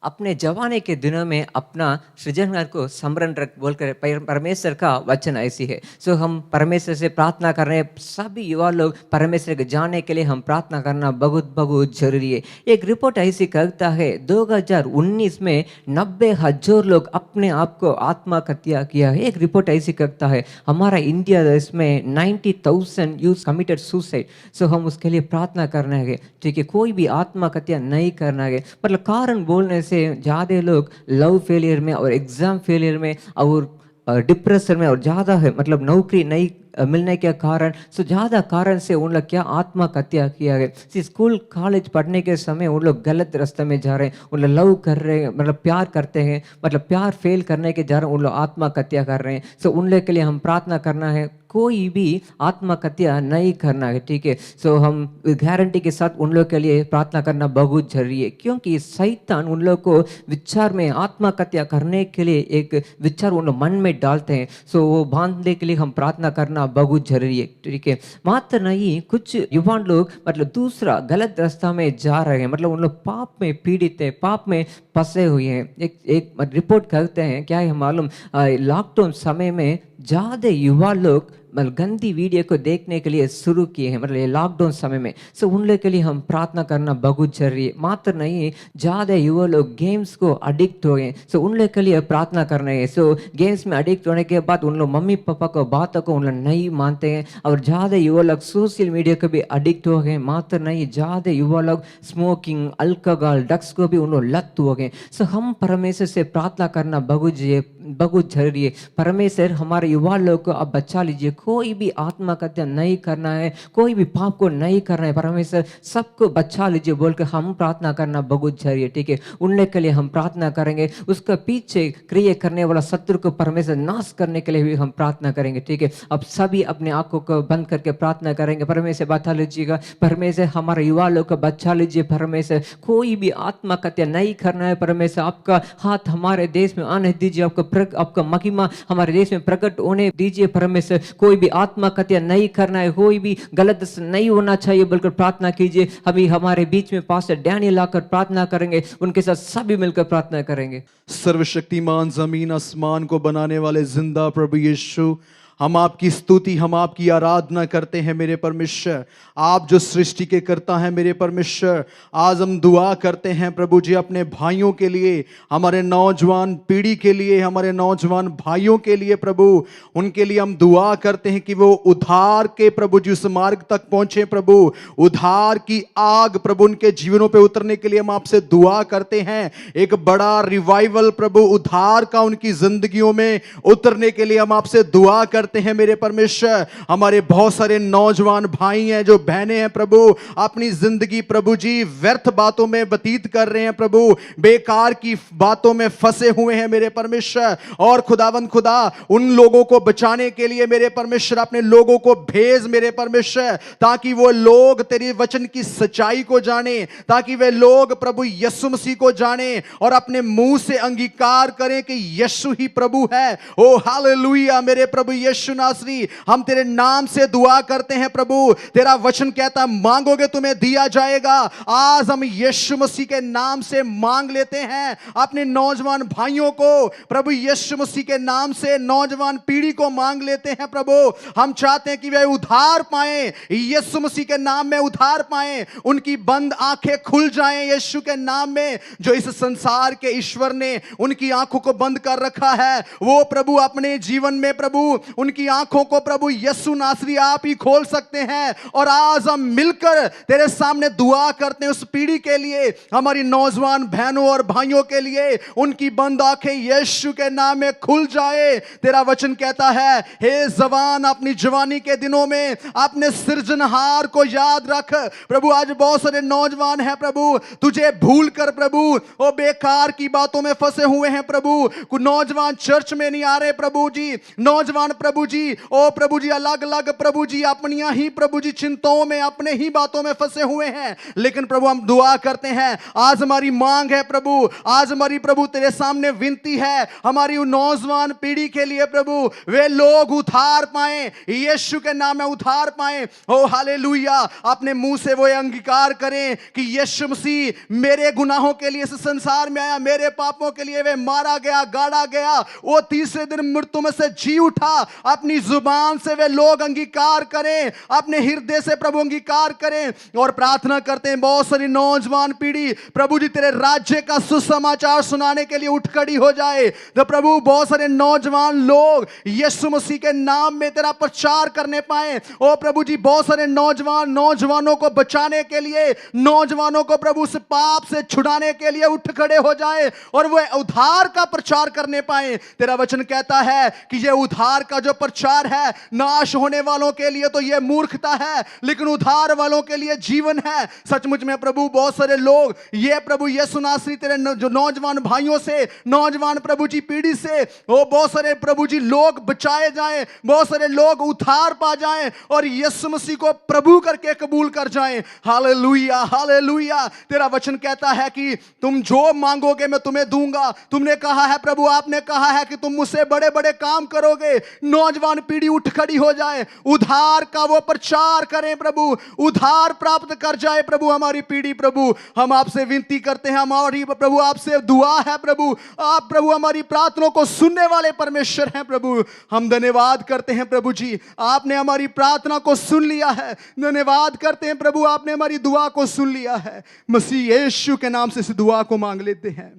अपने जवानी के दिनों में अपना सृजनहार को स्मरण रख बोलकर परमेश्वर का वचन ऐसी है। सो हम परमेश्वर से प्रार्थना कर रहे हैं, सभी युवा लोग परमेश्वर के जाने के लिए हम प्रार्थना करना बहुत बहुत जरूरी है। एक रिपोर्ट ऐसी कहता है 2019 में 90,000 लोग अपने आप को आत्महत्या किया है। एक रिपोर्ट ऐसी कहता है हमारा इंडिया देश में 90,000 यूथ कमिटेड सुसाइड। सो हम उसके लिए प्रार्थना करना है, ठीक है, कोई भी आत्महत्या नहीं करना है। मतलब कारण बोलने से ज़्यादा लोग लव फेलियर में और एग्जाम फेलियर में और डिप्रेशन में और ज़्यादा है, मतलब नौकरी नहीं मिलने के कारण, सो ज़्यादा कारण से उन लोग क्या आत्महत्या किया है। स्कूल कॉलेज पढ़ने के समय उन लोग गलत रास्ते में जा रहे हैं, उन लोग लव कर रहे हैं, मतलब प्यार करते हैं, मतलब प्यार फेल करने के जा रहे हैं, उन लोग आत्महत्या कर रहे हैं। सो उन लोग के लिए हम प्रार्थना करना है, कोई भी आत्महत्या नहीं करना है, ठीक है। सो हम गारंटी के साथ उन लोग के लिए प्रार्थना करना बहुत जरूरी है, क्योंकि शैतान उन लोग को विचार में आत्महत्या करने के लिए एक विचार उन लोग मन में डालते हैं। सो वो बांधने के लिए हम प्रार्थना करना बहुत जरूरी है, ठीक है। मात्र नहीं, कुछ युवा लोग मतलब दूसरा गलत रास्ता में जा रहे हैं, मतलब उन लोग पाप में पीड़ित है, पाप में फंसे हुए हैं। एक रिपोर्ट करते हैं, क्या है मालूम, लॉकडाउन समय में ज़्यादा युवा लोग मतलब गंदी वीडियो को देखने के लिए शुरू किए हैं, मतलब ये लॉकडाउन समय में। सो उन लोग के लिए हम प्रार्थना करना बहुत जरूरी है। मात्र नहीं, ज़्यादा युवा लोग गेम्स को अडिक्ट हो गए, सो उन लोग के लिए प्रार्थना करना है। सो गेम्स में अडिक्ट होने के बाद उन लोग मम्मी पापा को बातों को उन लोग नहीं मानते हैं, और ज़्यादा युवा लोग सोशल मीडिया को भी अडिक्ट हो गए। मात्र नहीं, ज़्यादा युवा लोग स्मोकिंग, अल्कोहल, ड्रग्स को भी उन लोग लत हो गए। सो हम परमेश्वर से प्रार्थना करना बहुत जरूरी है। परमेश्वर हमारे युवा लोग को अब बचा लीजिए, कोई भी आत्महत्या नहीं करना है, कोई भी पाप को नहीं करना है, परमेश्वर सबको बचा लीजिए बोलकर हम प्रार्थना करना बहुत जरूरी है, ठीक है। उन लोग के लिए हम प्रार्थना करेंगे, उसका पीछे क्रिया करने वाला शत्रु को परमेश्वर नाश करने के लिए भी हम प्रार्थना करेंगे, ठीक है। अब सभी अपने आंखों को बंद करके प्रार्थना करेंगे, परमेश्वर बचा लीजिएगा, परमेश्वर हमारे युवा लोग को बचा लीजिए, परमेश्वर कोई भी आत्महत्या नहीं करना है, परमेश्वर आपका हाथ हमारे देश में आने दीजिए, आपका महिमा हमारे देश में प्रकट होने दीजिए, परमेश्वर कोई भी आत्महत्या नहीं करना है, कोई भी गलत नहीं होना चाहिए बोलकर प्रार्थना कीजिए। अभी हमारे बीच में पास्टर डैनियल आकर प्रार्थना करेंगे, उनके साथ सभी मिलकर प्रार्थना करेंगे। सर्वशक्तिमान जमीन आसमान को बनाने वाले जिंदा प्रभु यीशु, हम आपकी स्तुति, हम आपकी आराधना करते हैं मेरे परमेश्वर। आप जो सृष्टि के करता हैं मेरे परमेश्वर, आज हम दुआ करते हैं प्रभु जी अपने भाइयों के लिए, हमारे नौजवान पीढ़ी के लिए, हमारे नौजवान भाइयों के लिए प्रभु, उनके लिए हम दुआ करते हैं कि वो उद्धार के प्रभु जी उस मार्ग तक पहुंचे प्रभु। उद्धार की आग प्रभु उनके जीवनों पे उतरने के लिए हम आपसे दुआ करते हैं। एक बड़ा रिवाइवल प्रभु उद्धार का उनकी जिंदगियों में उतरने के लिए हम आपसे दुआ करते हैं मेरे परमेश्वर। हमारे बहुत सारे नौजवान भाई हैं, जो बहनें हैं प्रभु, अपनी जिंदगी प्रभु जी व्यर्थ बातों में व्यतीत कर रहे हैं प्रभु, बेकार की बातों में फंसे हुए हैं मेरे परमेश्वर। और खुदावंद खुदा, उन लोगों को बचाने के लिए मेरे परमेश्वर अपने लोगों को भेज मेरे परमेश्वर, ताकि वो लोग तेरे वचन की सच्चाई को जाने, ताकि वे लोग प्रभु यीशु मसीह को जाने और अपने मुंह से अंगीकार करें कि यीशु ही प्रभु है। ओ हालेलुया मेरे प्रभु यीशु नासरी, हम तेरे नाम से दुआ करते हैं प्रभु। तेरा वचन कहता है मांगोगे तुम्हें दिया जाएगा। आज हम यीशु मसीह के नाम से मांग लेते हैं अपने नौजवान भाइयों को, प्रभु यीशु मसीह के नाम से नौजवान पीढ़ी को मांग लेते हैं प्रभु। हम चाहते हैं कि वे उद्धार पाएं, यीशु मसीह के नाम में उद्धार पाएं, उनकी बंद आंखें खुल जाएं यीशु के नाम में। जो इस संसार के ईश्वर ने उनकी आंखों को बंद कर रखा है, वो प्रभु अपने जीवन में प्रभु उनकी आंखों को प्रभु यीशु नासरी आप ही खोल सकते हैं। और आज हम मिलकर तेरे सामने दुआ करते हैं उस पीढ़ी के लिए, हमारी नौजवान बहनों और भाइयों के लिए, उनकी बंद आंखें यीशु के नाम में खुल जाए। तेरा वचन कहता है, हे जवान अपनी जवानी के दिनों में अपने सृजनहार को याद रख। प्रभु आज बहुत सारे नौजवान हैं प्रभु, तुझे भूल कर प्रभु वो बेकार की बातों में फंसे हुए हैं प्रभु। कुछ नौजवान चर्च में नहीं आ रहे प्रभु जी, नौजवान प्रभु प्रभु जी, ओ प्रभु जी, अलग अलग प्रभु जी अपनी ही प्रभु जी चिंताओं में, अपने ही बातों में फंसे हुए हैं। लेकिन प्रभु हम दुआ करते हैं, आज हमारी मांग है प्रभु, आज हमारी प्रभु तेरे सामने विनती है हमारी नौजवान पीढ़ी के लिए प्रभु, वे लोग उद्धार पाए, यीशु के नाम में उद्धार पाए। ओ हालेलुया, अपने मुंह से वो अंगीकार करें कि यीशु मसीह मेरे गुनाहों के लिए इस संसार में आया, मेरे पापों के लिए वे मारा गया, गाड़ा गया, वो तीसरे दिन मृत्यु में से जी उठा। अपनी जुबान से वे लोग अंगीकार करें, अपने हृदय से प्रभु अंगीकार करें और प्रार्थना करते हैं बहुत सारी नौजवान पीढ़ी प्रभु जी तेरे राज्य का सुसमाचार सुनाने के लिए उठ खड़ी हो जाए। तो प्रभु बहुत सारे नौजवान लोग यीशु मसीह के नाम में तेरा प्रचार करने पाए। ओ प्रभु जी बहुत सारे नौजवानों को बचाने के लिए, नौजवानों को प्रभु से पाप से छुड़ाने के लिए उठ खड़े हो जाए और वे उद्धार का प्रचार करने पाए। तेरा वचन कहता है कि ये उद्धार का जो प्रचार है, नाश होने वालों के लिए तो ये मूर्खता है, लेकिन उद्धार वालों के लिए जीवन है। सचमुच में प्रभु बहुत सारे लोग ये प्रभु यीशु नासरी तेरे जो नौजवान भाइयों से, नौजवान प्रभु जी पीढ़ी से, वो बहुत सारे प्रभु जी लोग बचाए जाएं, बहुत सारे लोग उद्धार पा जाएं और यीशु मसीह को प्रभु करके कबूल कर जाएं। Hallelujah, hallelujah. तेरा वचन कहता है कि तुम जो मांगोगे मैं तुम्हें दूंगा। तुमने कहा है प्रभु, आपने कहा है कि तुम मुझसे बड़े बड़े काम करोगे। नौजवान पीढ़ी उठ खड़ी हो जाए, उद्धार का वो प्रचार करें प्रभु, उद्धार प्राप्त कर जाए प्रभु हमारी पीढ़ी। प्रभु हम आपसे विनती करते हैं, हमारी प्रभु आपसे दुआ है प्रभु, आप प्रभु हमारी प्रार्थनाओं को सुनने वाले परमेश्वर हैं प्रभु। हम धन्यवाद करते हैं प्रभु जी, आपने हमारी प्रार्थना को सुन लिया है। धन्यवाद करते हैं प्रभु, आपने हमारी दुआ को सुन लिया है। मसीह यीशु के नाम से इस दुआ को मांग लेते हैं,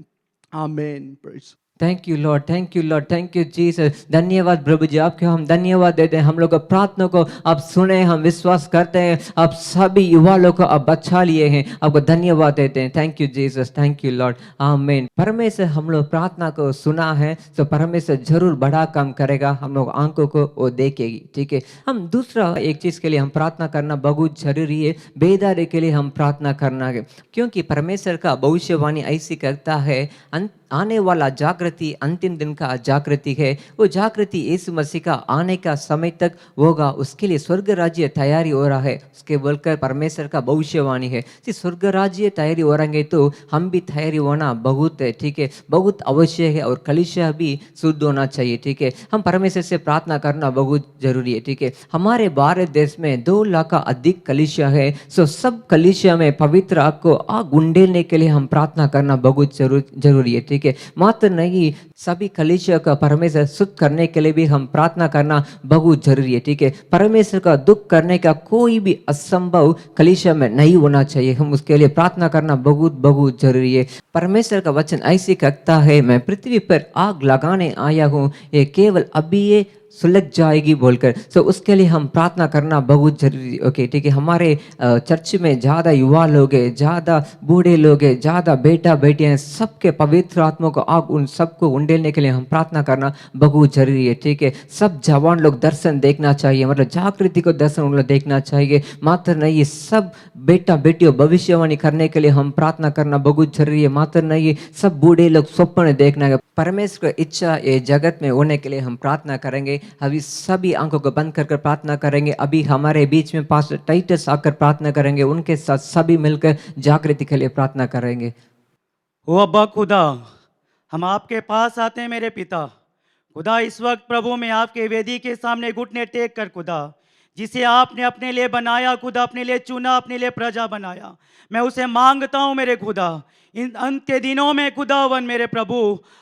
आमीन। Praise. Thank you Lord, thank you Lord, thank you Jesus. धन्यवाद प्रभु जी, आपके हम धन्यवाद देते हैं। हम लोग प्रार्थना को आप सुने, हम विश्वास करते हैं आप सभी युवा लोग को आप बचा लिए हैं, आपको धन्यवाद देते हैं। Thank you Jesus, thank you Lord, आमीन। परमेश्वर हम लोग प्रार्थना को सुना है तो परमेश्वर जरूर बड़ा काम करेगा, हम लोग आंखों को वो देखेगी। ठीक है, हम दूसरा एक चीज के लिए हम प्रार्थना करना बहुत जरूरी है, बेदारी के लिए हम प्रार्थना करना है, क्योंकि परमेश्वर का भविष्यवाणी ऐसी करता है आने वाला जागृति अंतिम दिन का जागृति है। वो जागृति यीशु मसीह का आने का समय तक होगा, उसके लिए स्वर्ग राज्य तैयारी हो रहा है, उसके बोलकर परमेश्वर का भविष्यवाणी है। स्वर्ग राज्य तैयारी हो रहेंगे तो हम भी तैयारी होना बहुत है, ठीक है, बहुत आवश्यक है। और कलीसिया भी शुद्ध होना चाहिए, ठीक है। हम परमेश्वर से प्रार्थना करना बहुत जरूरी है, ठीक है। हमारे भारत देश में 2 लाख का अधिक कलीसिया है, सो सब कलीसिया में पवित्र आग को आग उंडेलने के लिए हम प्रार्थना करना बहुत जरूरी है, ठीक है। मात्र नहीं, सभी कलीसिया का परमेश्वर शुद्ध करने के लिए भी हम प्रार्थना करना बहुत जरूरी है, ठीक है। परमेश्वर का दुख करने का कोई भी असंभव कलीसिया में नहीं होना चाहिए, हम उसके लिए प्रार्थना करना बहुत जरूरी है। परमेश्वर का वचन ऐसे कहता है, मैं पृथ्वी पर आग लगाने आया हूँ, ये केवल अभी ये सुलग जाएगी बोलकर। सो उसके लिए हम प्रार्थना करना बहुत जरूरी, ओके, ठीक है। हमारे चर्च में ज़्यादा युवा लोग हैं, ज़्यादा बूढ़े लोग हैं, ज़्यादा बेटा बेटियाँ हैं, सबके पवित्र आत्मा को आग उन सबको उंडेलने के लिए हम प्रार्थना करना बहुत जरूरी है, ठीक है। सब जवान लोग दर्शन देखना चाहिए, मतलब जागृति को दर्शन उन लोग देखना चाहिए। मात्र नहीं, सब बेटा बेटियों भविष्यवाणी करने के लिए हम प्रार्थना करना बहुत जरूरी है। मात्र नहीं, सब बूढ़े लोग स्वप्न देखना है। परमेश्वर की इच्छा ये जगत में होने के लिए हम प्रार्थना करेंगे। अभी सभी आंखों को बंद कर प्रार्थना करेंगे। अभी हमारे बीच में पास्टर टाइटस आकर प्रार्थना करेंगे, उनके साथ सभी मिलकर जागृति के लिए प्रार्थना करेंगे। ओ अब्बा खुदा, हम आपके पास आते हैं मेरे पिता। खुदा इस वक्त प्रभु में आपके वेदी के सामने घुटने टेक कर खुदा, जिसे आपने अपने लिए बनाया खुदा, अपने लिए चुना, अपने लिए प्रजा बनाया, मैं उसे मांगता हूँ मेरे खुदा। इन अंत्य दिनों में खुदावन मेरे प्रभु,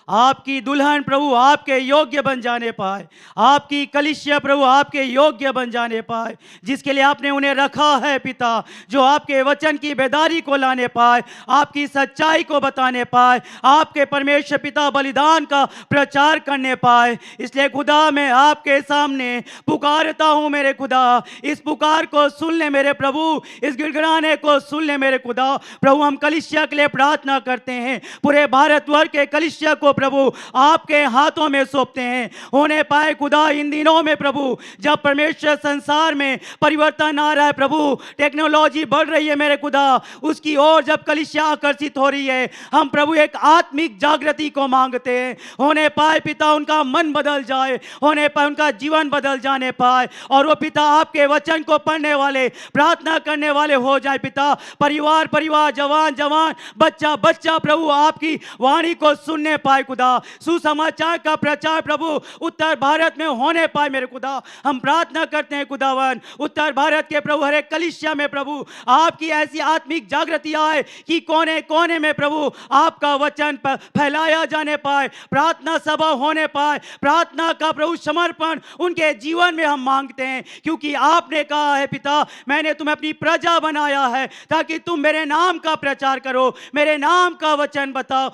आपकी दुल्हन प्रभु आपके योग्य बन जाने पाए, आपकी कलीसिया प्रभु आपके योग्य बन जाने पाए, जिसके लिए आपने उन्हें रखा है पिता, जो आपके वचन की बेदारी को लाने पाए, आपकी सच्चाई को बताने पाए, आपके परमेश्वर पिता बलिदान का प्रचार करने पाए। इसलिए खुदा मैं आपके सामने पुकारता हूँ मेरे खुदा, इस पुकार को सुन ले मेरे प्रभु, इस गिड़गिड़ाने को सुन ले मेरे खुदा। प्रभु हम कलीसिया के लिए प्रार्थना प्रार्थना करते हैं, पूरे भारतवर्ष के कलीसिया को प्रभु आपके हाथों में सौंपते हैं। होने पाए खुदा इन दिनों में प्रभु, जब परमेश्वर संसार में परिवर्तन आ रहा है प्रभु, टेक्नोलॉजी बढ़ रही है मेरे खुदा, उसकी ओर जब कलीसिया आकर्षित हो रही है, हम प्रभु एक आत्मिक जागृति को मांगते हैं। होने पाए पिता उनका मन बदल जाए, होने पाए उनका जीवन बदल जाने पाए, और वो पिता आपके वचन को पढ़ने वाले, प्रार्थना करने वाले हो जाए पिता। परिवार परिवार, जवान जवान, बच्चा बच्चा प्रभु आपकी वाणी को सुनने पाए खुदा। सुसमाचार का प्रचार प्रभु उत्तर भारत में होने पाए मेरे खुदा। हम प्रार्थना करते हैं खुदावन, उत्तर भारत के प्रभु हर एक कलीसिया में प्रभु आपकी ऐसी आत्मिक जागृति आए कि कोने कोने में प्रभु आपका वचन फैलाया जाने पाए, प्रार्थना सभा होने पाए, प्रार्थना का प्रभु समर्पण उनके जीवन में हम मांगते हैं। क्योंकि आपने कहा है पिता, मैंने तुम्हें अपनी प्रजा बनाया है ताकि तुम मेरे नाम का प्रचार करो, मेरे नाम का वचन बताओ,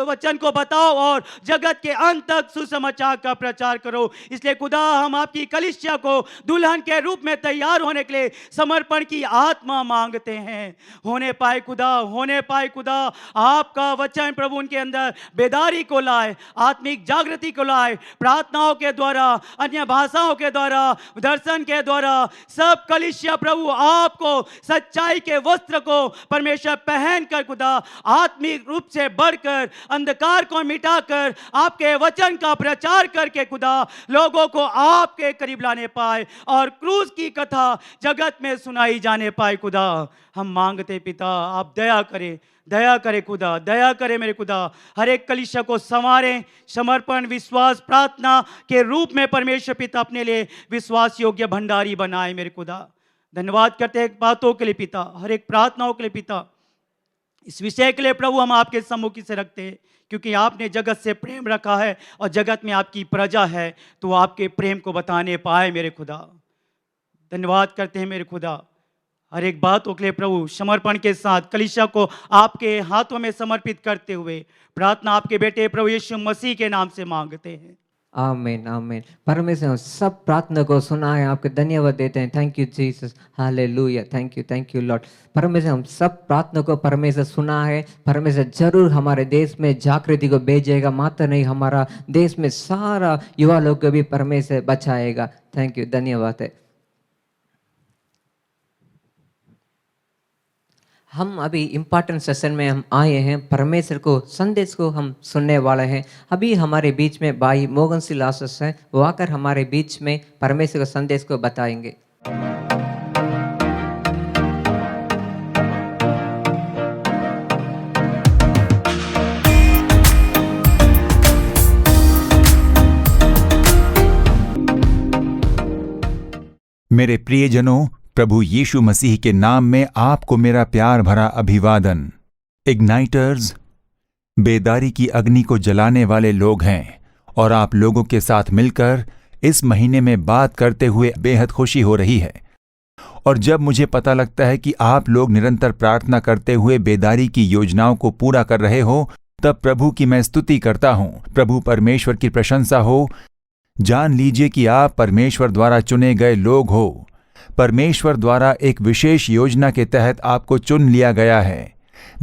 वचन को बताओ और जगत के अंत तक सुसमाचार का प्रचार करो। इसलिए खुदा हम आपकी कलीसिया को दुल्हन के रूप में तैयार होने के लिए समर्पण की आत्मा मांगते हैं। होने पाए खुदा, होने पाए खुदा, आपका वचन प्रभु उनके अंदर बेदारी को लाए, आत्मिक जागृति को लाए, प्रार्थनाओं के द्वारा, अन्य भाषाओं के द्वारा, दर्शन के द्वारा, सब कलीसिया प्रभु आपको सच्चाई के वस्त्र को परमेश्वर पहन कर खुदा आत्मिक रूप से बढ़कर, अंधकार को मिटाकर, आपके वचन का प्रचार करके खुदा लोगों को आपके करीब लाने पाए और क्रूस की कथा जगत में सुनाई जाने पाए खुदा। हम मांगते पिता आप दया करें, दया करे खुदा, दया करे मेरे खुदा। हर एक कलीसिया को संवारें, समर्पण, विश्वास, प्रार्थना के रूप में परमेश्वर पिता अपने लिए विश्वास योग्य भंडारी बनाए मेरे खुदा। धन्यवाद करते हैं बातों के लिए पिता, हर एक प्रार्थनाओं के लिए पिता। इस विषय के लिए प्रभु हम आपके सम्मुख से रखते हैं, क्योंकि आपने जगत से प्रेम रखा है और जगत में आपकी प्रजा है, तो आपके प्रेम को बताने पाए मेरे खुदा। धन्यवाद करते हैं मेरे खुदा। हर एक बातों के लिए प्रभु समर्पण के साथ कलीसिया को आपके हाथों में समर्पित करते हुए प्रार्थना आपके बेटे प्रभु यीशु मसीह के नाम से मांगते हैं। आमीन आमीन। परमेश्वर सब प्रार्थना को सुना है, आपके धन्यवाद देते हैं। Thank you Jesus, hallelujah, thank you Lord. परमेश्वर हम सब प्रार्थना को परमेश्वर सुना है। परमेश्वर जरूर हमारे देश में जागृति को भेजेगा, मात्र नहीं हमारा देश में सारा युवा लोग को भी परमेश्वर बचाएगा। थैंक यू, धन्यवाद है। हम अभी इम्पॉर्टेंट सेशन में हम आए हैं, परमेश्वर को संदेश को हम सुनने वाले हैं। अभी हमारे बीच में भाई मोगन सिलासस हैं, वो आकर हमारे बीच में परमेश्वर के संदेश को बताएंगे। मेरे प्रियजनों, प्रभु यीशु मसीह के नाम में आपको मेरा प्यार भरा अभिवादन। इग्नाइटर्स बेदारी की अग्नि को जलाने वाले लोग हैं और आप लोगों के साथ मिलकर इस महीने में बात करते हुए बेहद खुशी हो रही है। और जब मुझे पता लगता है कि आप लोग निरंतर प्रार्थना करते हुए बेदारी की योजनाओं को पूरा कर रहे हो, तब प्रभु की मैं स्तुति करता हूं। प्रभु परमेश्वर की प्रशंसा हो। जान लीजिए कि आप परमेश्वर द्वारा चुने गए लोग हो। परमेश्वर द्वारा एक विशेष योजना के तहत आपको चुन लिया गया है।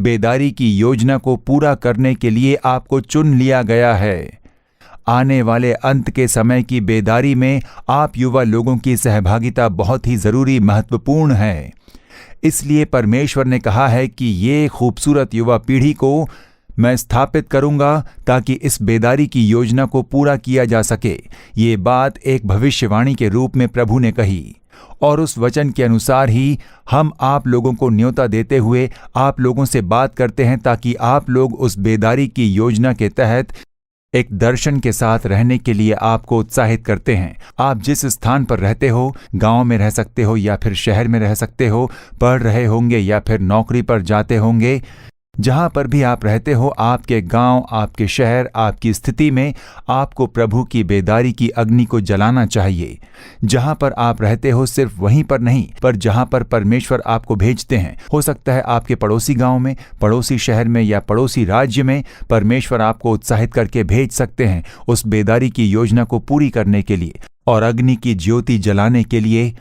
बेदारी की योजना को पूरा करने के लिए आपको चुन लिया गया है। आने वाले अंत के समय की बेदारी में आप युवा लोगों की सहभागिता बहुत ही जरूरी, महत्वपूर्ण है। इसलिए परमेश्वर ने कहा है कि ये खूबसूरत युवा पीढ़ी को मैं स्थापित करूंगा ताकि इस बेदारी की योजना को पूरा किया जा सके। ये बात एक भविष्यवाणी के रूप में प्रभु ने कही और उस वचन के अनुसार ही हम आप लोगों को न्योता देते हुए आप लोगों से बात करते हैं, ताकि आप लोग उस बेदारी की योजना के तहत एक दर्शन के साथ रहने के लिए आपको उत्साहित करते हैं। आप जिस स्थान पर रहते हो, गांव में रह सकते हो या फिर शहर में रह सकते हो, पढ़ रहे होंगे या फिर नौकरी पर जाते होंगे, जहां पर भी आप रहते हो, आपके गांव, आपके शहर, आपकी स्थिति में आपको प्रभु की बेदारी की अग्नि को जलाना चाहिए। जहां पर आप रहते हो सिर्फ वहीं पर नहीं, पर जहां पर परमेश्वर आपको भेजते हैं। हो सकता है आपके पड़ोसी गांव में, पड़ोसी शहर में या पड़ोसी राज्य में परमेश्वर आपको उत्साहित करके भेज सकते हैं उस बेदारी की योजना को पूरी करने के लिए और अग्नि की ज्योति जलाने के लिए।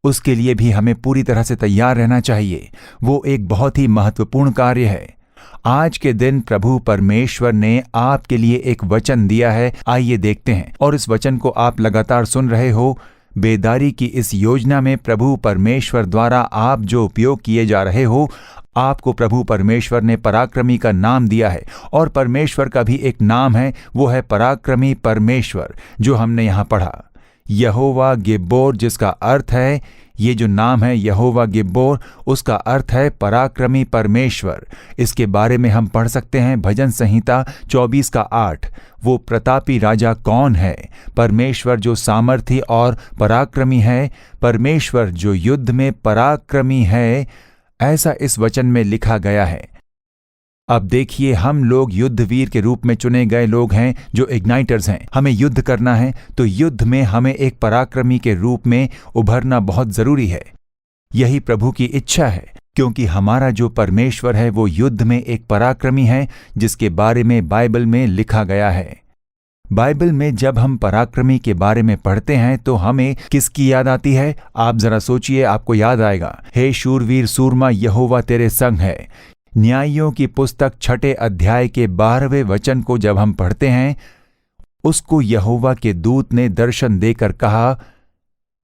उसके लिए भी हमें पूरी तरह से तैयार रहना चाहिए। वो एक बहुत ही महत्वपूर्ण कार्य है। आज के दिन प्रभु परमेश्वर ने आपके लिए एक वचन दिया है। आइए देखते हैं, और इस वचन को आप लगातार सुन रहे हो। बेदारी की इस योजना में प्रभु परमेश्वर द्वारा आप जो उपयोग किए जा रहे हो, आपको प्रभु परमेश्वर ने पराक्रमी का नाम दिया है, और परमेश्वर का भी एक नाम है, वो है पराक्रमी परमेश्वर, जो हमने यहाँ पढ़ा, यहोवा गिब्बोर, जिसका अर्थ है, ये जो नाम है यहोवा गिब्बोर, उसका अर्थ है पराक्रमी परमेश्वर। इसके बारे में हम पढ़ सकते हैं भजन संहिता 24:8। वो प्रतापी राजा कौन है? परमेश्वर जो सामर्थी और पराक्रमी है, परमेश्वर जो युद्ध में पराक्रमी है, ऐसा इस वचन में लिखा गया है। अब देखिए, हम लोग युद्धवीर के रूप में चुने गए लोग हैं, जो इग्नाइटर्स हैं। हमें युद्ध करना है, तो युद्ध में हमें एक पराक्रमी के रूप में उभरना बहुत जरूरी है। यही प्रभु की इच्छा है, क्योंकि हमारा जो परमेश्वर है वो युद्ध में एक पराक्रमी है, जिसके बारे में बाइबल में लिखा गया है। बाइबल में जब हम पराक्रमी के बारे में पढ़ते हैं तो हमें किसकी याद आती है? आप जरा सोचिए, आपको याद आएगा, हे शूरवीर सूरमा, यहोवा तेरे संग है। न्यायियों की पुस्तक 6 अध्याय के 12वें वचन को जब हम पढ़ते हैं, उसको यहोवा के दूत ने दर्शन देकर कहा,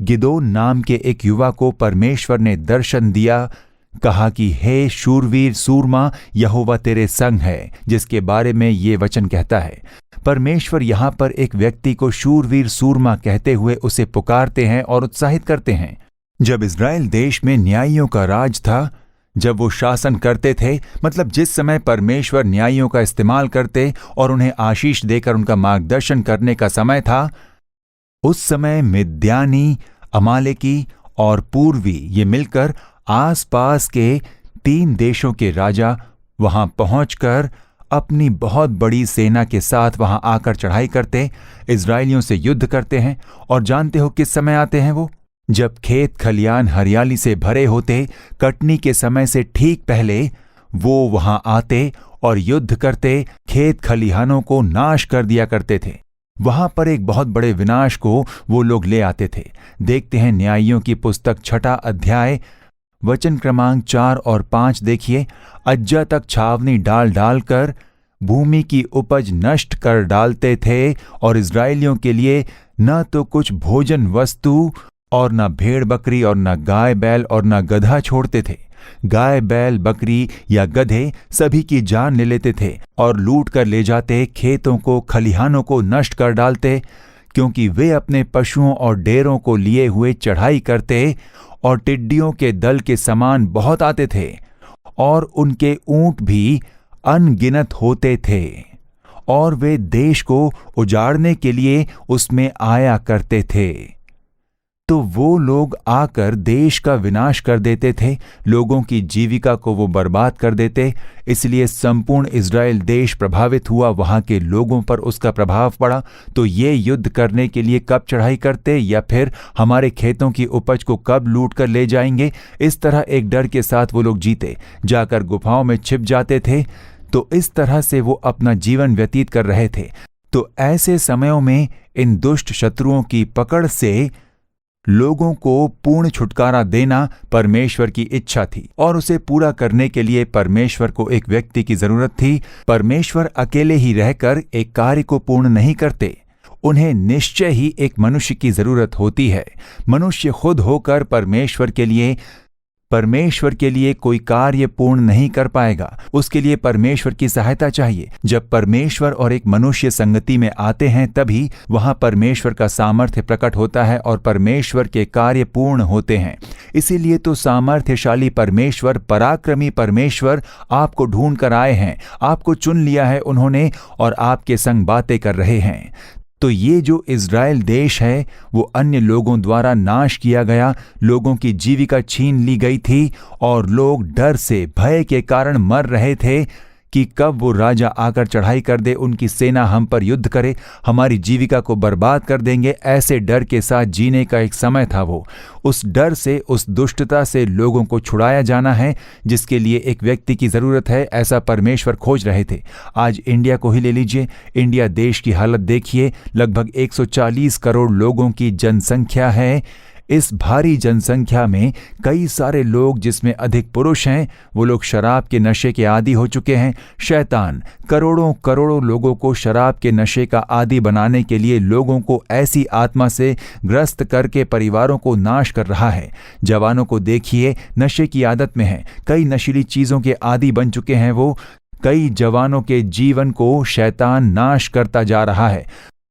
गिदोन नाम के एक युवा को परमेश्वर ने दर्शन दिया, कहा कि हे शूरवीर सूरमा, यहोवा तेरे संग है, जिसके बारे में ये वचन कहता है। परमेश्वर यहाँ पर एक व्यक्ति को शूरवीर सूरमा कहते हुए उसे पुकारते हैं और उत्साहित करते हैं। जब इज़राइल देश में न्यायियों का राज था, जब वो शासन करते थे, मतलब जिस समय परमेश्वर न्यायियों का इस्तेमाल करते और उन्हें आशीष देकर उनका मार्गदर्शन करने का समय था, उस समय मिद्यानी, अमालेकी और पूर्वी ये मिलकर आसपास के 3 देशों के राजा वहां पहुंचकर अपनी बहुत बड़ी सेना के साथ वहां आकर चढ़ाई करते, इजराइलियों से युद्ध करते हैं। और जानते हो किस समय आते हैं वो? जब खेत खलियान हरियाली से भरे होते, कटनी के समय से ठीक पहले वो वहां आते और युद्ध करते, खेत खलिहानों को नाश कर दिया करते थे। वहां पर एक बहुत बड़े विनाश को वो लोग ले आते थे। देखते हैं न्यायियों की पुस्तक 6 अध्याय वचन क्रमांक 4 और 5 देखिए। अज्जा तक छावनी डाल डालकर भूमि की उपज नष्ट कर डालते थे, और इजराइलियों के लिए न तो कुछ भोजन वस्तु और न भेड़ बकरी और न गाय बैल और न गधा छोड़ते थे। गाय बैल बकरी या गधे सभी की जान ले लेते थे और लूट कर ले जाते, खेतों को खलिहानों को नष्ट कर डालते, क्योंकि वे अपने पशुओं और डेरों को लिए हुए चढ़ाई करते, और टिड्डियों के दल के समान बहुत आते थे, और उनके ऊंट भी अनगिनत होते थे, और वे देश को उजाड़ने के लिए उसमें आया करते थे। तो वो लोग आकर देश का विनाश कर देते थे, लोगों की जीविका को वो बर्बाद कर देते। इसलिए संपूर्ण इज़राइल देश प्रभावित हुआ, वहां के लोगों पर उसका प्रभाव पड़ा। तो ये युद्ध करने के लिए कब चढ़ाई करते, या फिर हमारे खेतों की उपज को कब लूट कर ले जाएंगे, इस तरह एक डर के साथ वो लोग जीते, जाकर गुफाओं में छिप जाते थे। तो इस तरह से वो अपना जीवन व्यतीत कर रहे थे। तो ऐसे समयों में इन दुष्ट शत्रुओं की पकड़ से लोगों को पूर्ण छुटकारा देना परमेश्वर की इच्छा थी, और उसे पूरा करने के लिए परमेश्वर को एक व्यक्ति की जरूरत थी। परमेश्वर अकेले ही रहकर एक कार्य को पूर्ण नहीं करते, उन्हें निश्चय ही एक मनुष्य की जरूरत होती है। मनुष्य खुद होकर परमेश्वर के लिए कोई कार्य पूर्ण नहीं कर पाएगा, उसके लिए परमेश्वर की सहायता चाहिए। जब परमेश्वर और एक मनुष्य संगति में आते हैं, तभी वहां परमेश्वर का सामर्थ्य प्रकट होता है और परमेश्वर के कार्य पूर्ण होते हैं। इसीलिए तो सामर्थ्यशाली परमेश्वर, पराक्रमी परमेश्वर आपको ढूंढ कर आए हैं, आपको चुन लिया है उन्होंने, और आपके संग बातें कर रहे हैं। तो ये जो इज़राइल देश है वो अन्य लोगों द्वारा नाश किया गया, लोगों की जीविका छीन ली गई थी, और लोग डर से, भय के कारण मर रहे थे कि कब वो राजा आकर चढ़ाई कर दे, उनकी सेना हम पर युद्ध करे, हमारी जीविका को बर्बाद कर देंगे। ऐसे डर के साथ जीने का एक समय था वो। उस डर से, उस दुष्टता से लोगों को छुड़ाया जाना है, जिसके लिए एक व्यक्ति की ज़रूरत है, ऐसा परमेश्वर खोज रहे थे। आज इंडिया को ही ले लीजिए, इंडिया देश की हालत देखिए, लगभग 140 करोड़ लोगों की जनसंख्या है। इस भारी जनसंख्या में कई सारे लोग, जिसमें अधिक पुरुष हैं, वो लोग शराब के नशे के आदी हो चुके हैं। शैतान करोड़ों करोड़ों लोगों को शराब के नशे का आदी बनाने के लिए लोगों को ऐसी आत्मा से ग्रस्त करके परिवारों को नाश कर रहा है। जवानों को देखिए, नशे की आदत में हैं, कई नशीली चीज़ों के आदी बन चुके हैं। वो कई जवानों के जीवन को शैतान नाश करता जा रहा है।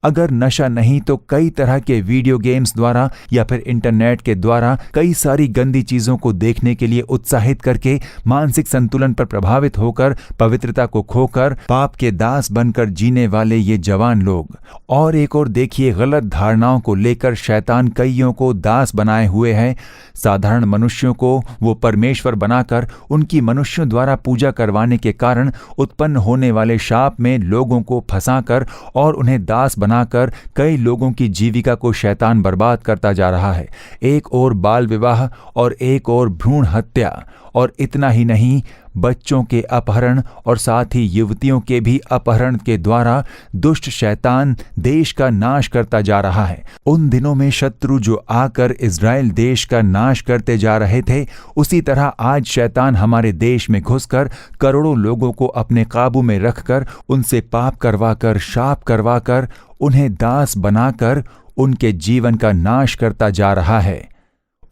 अगर नशा नहीं तो कई तरह के वीडियो गेम्स द्वारा या फिर इंटरनेट के द्वारा कई सारी गंदी चीज़ों को देखने के लिए उत्साहित करके मानसिक संतुलन पर प्रभावित होकर पवित्रता को खोकर पाप के दास बनकर जीने वाले ये जवान लोग। और एक और देखिए, गलत धारणाओं को लेकर शैतान कईयों को दास बनाए हुए है। साधारण मनुष्यों को वो परमेश्वर बनाकर उनकी मनुष्यों द्वारा पूजा करवाने के कारण उत्पन्न होने वाले शाप में लोगों को फंसाकर और उन्हें दास बनाकर कई लोगों की जीविका को शैतान बर्बाद करता जा रहा है। एक और बाल विवाह और एक और भ्रूण हत्या, और इतना ही नहीं, बच्चों के अपहरण और साथ ही युवतियों के भी अपहरण के द्वारा दुष्ट शैतान देश का नाश करता जा रहा है। उन दिनों में शत्रु जो आकर इज़राइल देश का नाश करते जा रहे थे, उसी तरह आज शैतान हमारे देश में घुसकर करोड़ों लोगों को अपने काबू में रखकर उनसे पाप करवाकर, शाप करवाकर, उन्हें दास बनाकर उनके जीवन का नाश करता जा रहा है।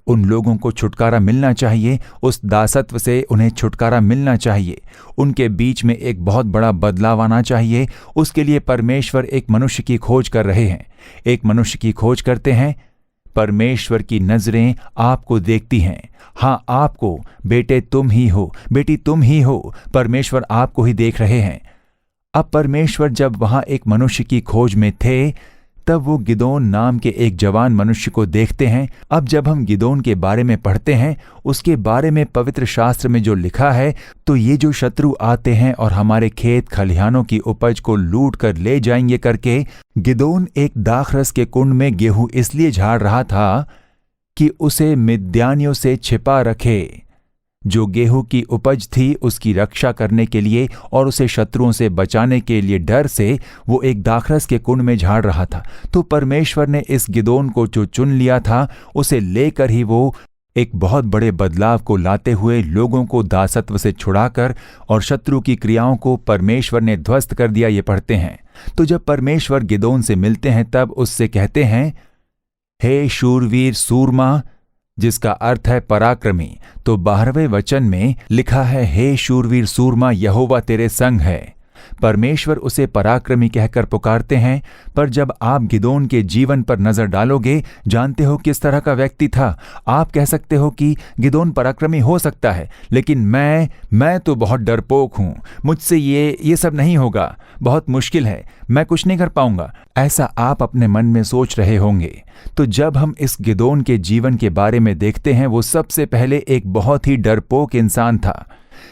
उन लोगों को छुटकारा मिलना चाहिए, उस दासत्व से उन्हें छुटकारा मिलना चाहिए। उनके बीच में एक बहुत बड़ा बदलाव आना चाहिए। उसके लिए परमेश्वर एक मनुष्य की खोज कर रहे हैं। एक मनुष्य की खोज करते हैं। परमेश्वर की नजरें आपको देखती हैं। हाँ, आपको, बेटे तुम ही हो, बेटी तुम ही हो। परमेश्वर आपको ही देख रहे हैं। अब परमेश्वर जब वहां एक मनुष्य की खोज में थे, तब वो गिदोन नाम के एक जवान मनुष्य को देखते हैं। अब जब हम गिदोन के बारे में पढ़ते हैं, उसके बारे में पवित्र शास्त्र में जो लिखा है, तो ये जो शत्रु आते हैं और हमारे खेत खलिहानों की उपज को लूट कर ले जाएंगे करके, गिदोन एक दाखरस के कुंड में गेहूं इसलिए झाड़ रहा था कि उसे मिद्यानियों से छिपा रखे। जो गेहूं की उपज थी उसकी रक्षा करने के लिए और उसे शत्रुओं से बचाने के लिए डर से वो एक दाखरस के कुंड में झाड़ रहा था। तो परमेश्वर ने इस गिदोन को जो चुन लिया था, उसे लेकर ही वो एक बहुत बड़े बदलाव को लाते हुए लोगों को दासत्व से छुड़ाकर और शत्रु की क्रियाओं को परमेश्वर ने ध्वस्त कर दिया। ये पढ़ते हैं। तो जब परमेश्वर गिदोन से मिलते हैं, तब उससे कहते हैं, हे शूरवीर सूरमा, जिसका अर्थ है पराक्रमी। तो 12वें वचन में लिखा है, हे शूरवीर सूरमा, यहोवा तेरे संग है। परमेश्वर उसे पराक्रमी कहकर पुकारते हैं। पर जब आप गिदोन के जीवन पर नजर डालोगे, जानते हो किस तरह का व्यक्ति था। आप कह सकते हो कि गिदोन पराक्रमी हो सकता है, लेकिन मैं तो बहुत डरपोक हूं, मुझसे ये सब नहीं होगा, बहुत मुश्किल है, मैं कुछ नहीं कर पाऊंगा, ऐसा आप अपने मन में सोच रहे होंगे। तो जब हम इस गिदोन के जीवन के बारे में देखते हैं, वो सबसे पहले एक बहुत ही डरपोक इंसान था।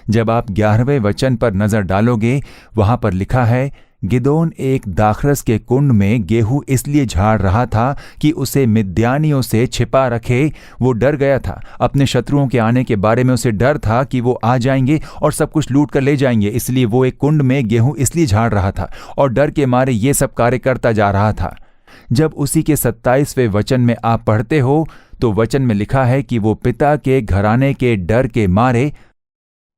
जब आप 11वें वचन पर नजर डालोगे, वहां पर लिखा है, गिदोन एक दाखरस के कुंड में गेहूं इसलिए झाड़ रहा था कि उसे मिद्यानियों से छिपा रखे। वो डर गया था, अपने शत्रुओं के आने के बारे में उसे डर था कि वो आ जाएंगे और सब कुछ लूट कर ले जाएंगे। इसलिए वो एक कुंड में गेहूं इसलिए झाड़ रहा था और डर के मारे ये सब कार्य करता जा रहा था। जब उसी के 27वें वचन में आप पढ़ते हो, तो वचन में लिखा है कि वो पिता के घराने के डर के मारे